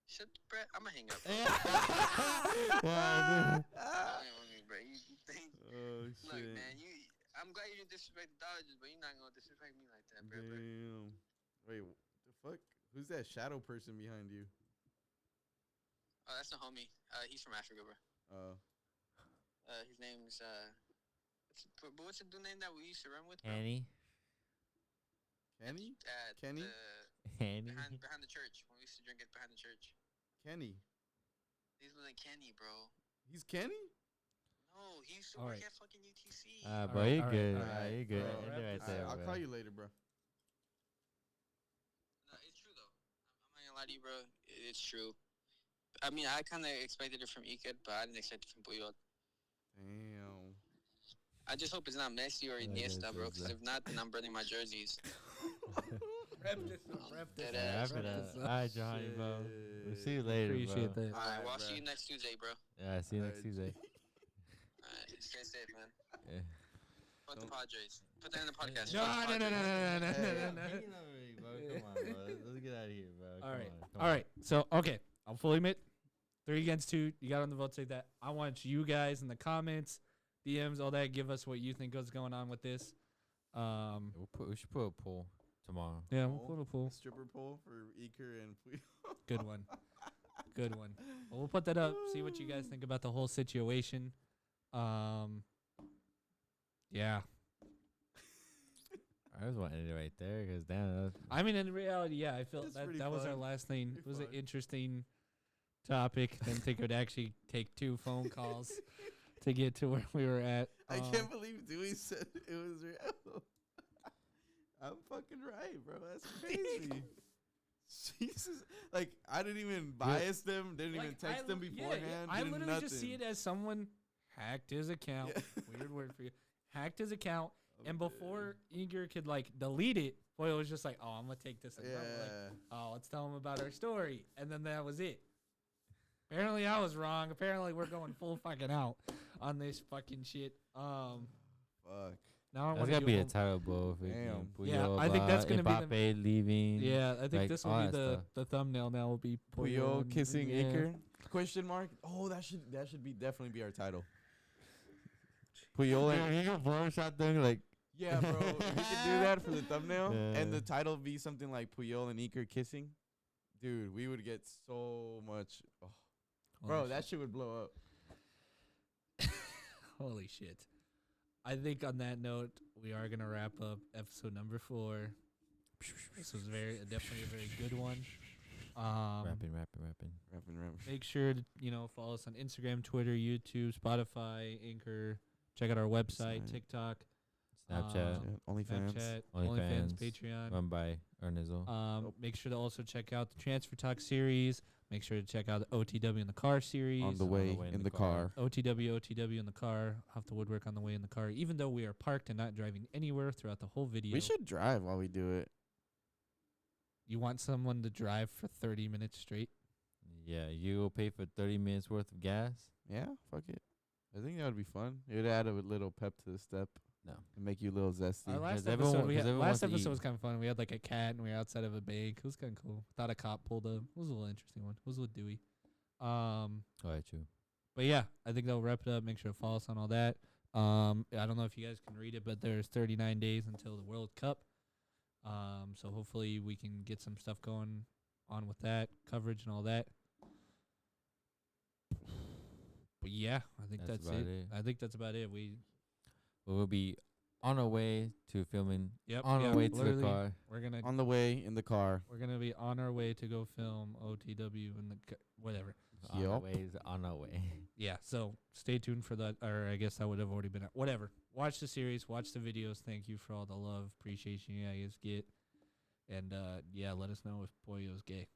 Shut, bro. I'ma hang up. Yeah, Bro, you think? Oh Look, shit. man, I'm glad you didn't disrespect the Dodgers, but you're not gonna disrespect me like that, bro. Damn. Wait, what the fuck? Who's that shadow person behind you? Oh, that's a homie. He's from Africa, bro. Oh. His name's what's the dude name that we used to run with, bro? Annie. Kenny? At Kenny? Annie. behind the church when we used to drink it behind the church. Kenny. He's like Kenny, bro. He's Kenny? No, he used to All work right. at fucking UTC. Bro, Alright, you're alright, good. alright. You're good. Bro, End it right there, I'll bro. call you later, bro. No, it's true though. I'm not gonna lie to you, bro. It's true. I mean, I kind of expected it from Iker, but I didn't expect it from Puyol. Damn. I just hope it's not Messi or Yeah, Iniesta, bro. it's Because if not, then I'm burning my jerseys. Rep this Dead Yeah, ass. after that. Shit. Alright, Johnny, bro. We'll see you later, Appreciate bro. that. All right, well, I'll Alright, see bro. you next Tuesday, bro. Yeah, see you next Alright. Tuesday. All right, stay safe, man. Yeah. Fuck the Don't- Padres. Put that in the podcast. No, Fuck the no, no, no, Padres. no, no, Hey, no, no, no. Hanging already, bro. Come on, bro. Let's get out of here, bro. All Come right. on, come All on. right. So, okay. I'll fully admit 3 against 2. You got on the vote say that. I want you guys in the comments, DMs, all that. Give us what you think is going on with this. We should put a poll tomorrow. Yeah, we'll Poll? put a poll. Stripper pole for Iker and Puyol. Good one. Good one. Well, we'll put that up. See what you guys think about the whole situation. Yeah. I just want to end it right there because damn. I mean, in reality, yeah, I feel It's that pretty that was our fun. last thing. Pretty It was an fun. interesting topic. Didn't think it would actually take 2 phone calls to get to where we were at. I can't believe Dewey said it was real. I'm fucking right, bro. That's crazy. Jesus. Like, I didn't even bias them. Didn't even text them beforehand. I did literally just see nothing. it as someone hacked his account. Yeah. Weird word for you. Hacked his account. And before Igor could like delete it, Puyol was just like, "Oh, I'm gonna take this." Yeah. Like, oh, let's tell him about our story, and then that was it. Apparently, I was wrong. Apparently, we're going full fucking out on this fucking shit. Fuck. Now I That's want gotta to be a title, bro. Damn. Yeah, I think that's gonna be the- Mbappe leaving. Yeah, I think like, this will all be that the stuff. the thumbnail. Now will be Puyol and- kissing yeah. Iker? Question mark. Oh, that should definitely be our title. Puyol and you got shot thing like. yeah, bro. We could do that for the thumbnail, and the Yeah. title be something like Puyol and Iker kissing. Dude, we would get so much. Oh, Holy bro, shit. that shit would blow up. Holy shit. I think on that note, we are gonna wrap up episode number 4. This was definitely a very good one. Rapping. Make sure to follow us on Instagram, Twitter, YouTube, Spotify, Anchor. Check out our website, Website. TikTok, Snapchat, OnlyFans. Snapchat, OnlyFans, Patreon. run by Ernizel. Make sure to also check out the Transfer Talk series. Make sure to check out the OTW in the Car series. On the way in the car. OTW in the car. Off the Woodwork on the way in the car. Even though we are parked and not driving anywhere throughout the whole video. We should drive while we do it. You want someone to drive for 30 minutes straight? Yeah, you will pay for 30 minutes worth of gas. Yeah, fuck it. I think that would be fun. It would add a little pep to the step. No. And make you a little zesty. Our last Because everyone- episode, because everyone wants to eat. was kind of fun. We had like a cat and we were outside of a bank. It was kind of cool. Thought a cop pulled up. It was a little interesting one. It was with Dewey. Oh, yeah, true. But yeah, I think that'll wrap it up. Make sure to follow us on all that. I don't know if you guys can read it, but there's 39 days until the World Cup. So hopefully we can get some stuff going on with that coverage and all that. But yeah, I think that's about it. it. I think that's about it. We We'll be on our way to filming. Yep, On yeah, our way to the literally, car. we're gonna On the way in the car. be on our way to go film OTW and whatever. On our Yup. way. On our way. Yeah, so stay tuned for that. Or I guess that would have already been whatever. Watch the series, watch the videos. Thank you for all the love, appreciation you guys get, and yeah, let us know if Puyol's gay.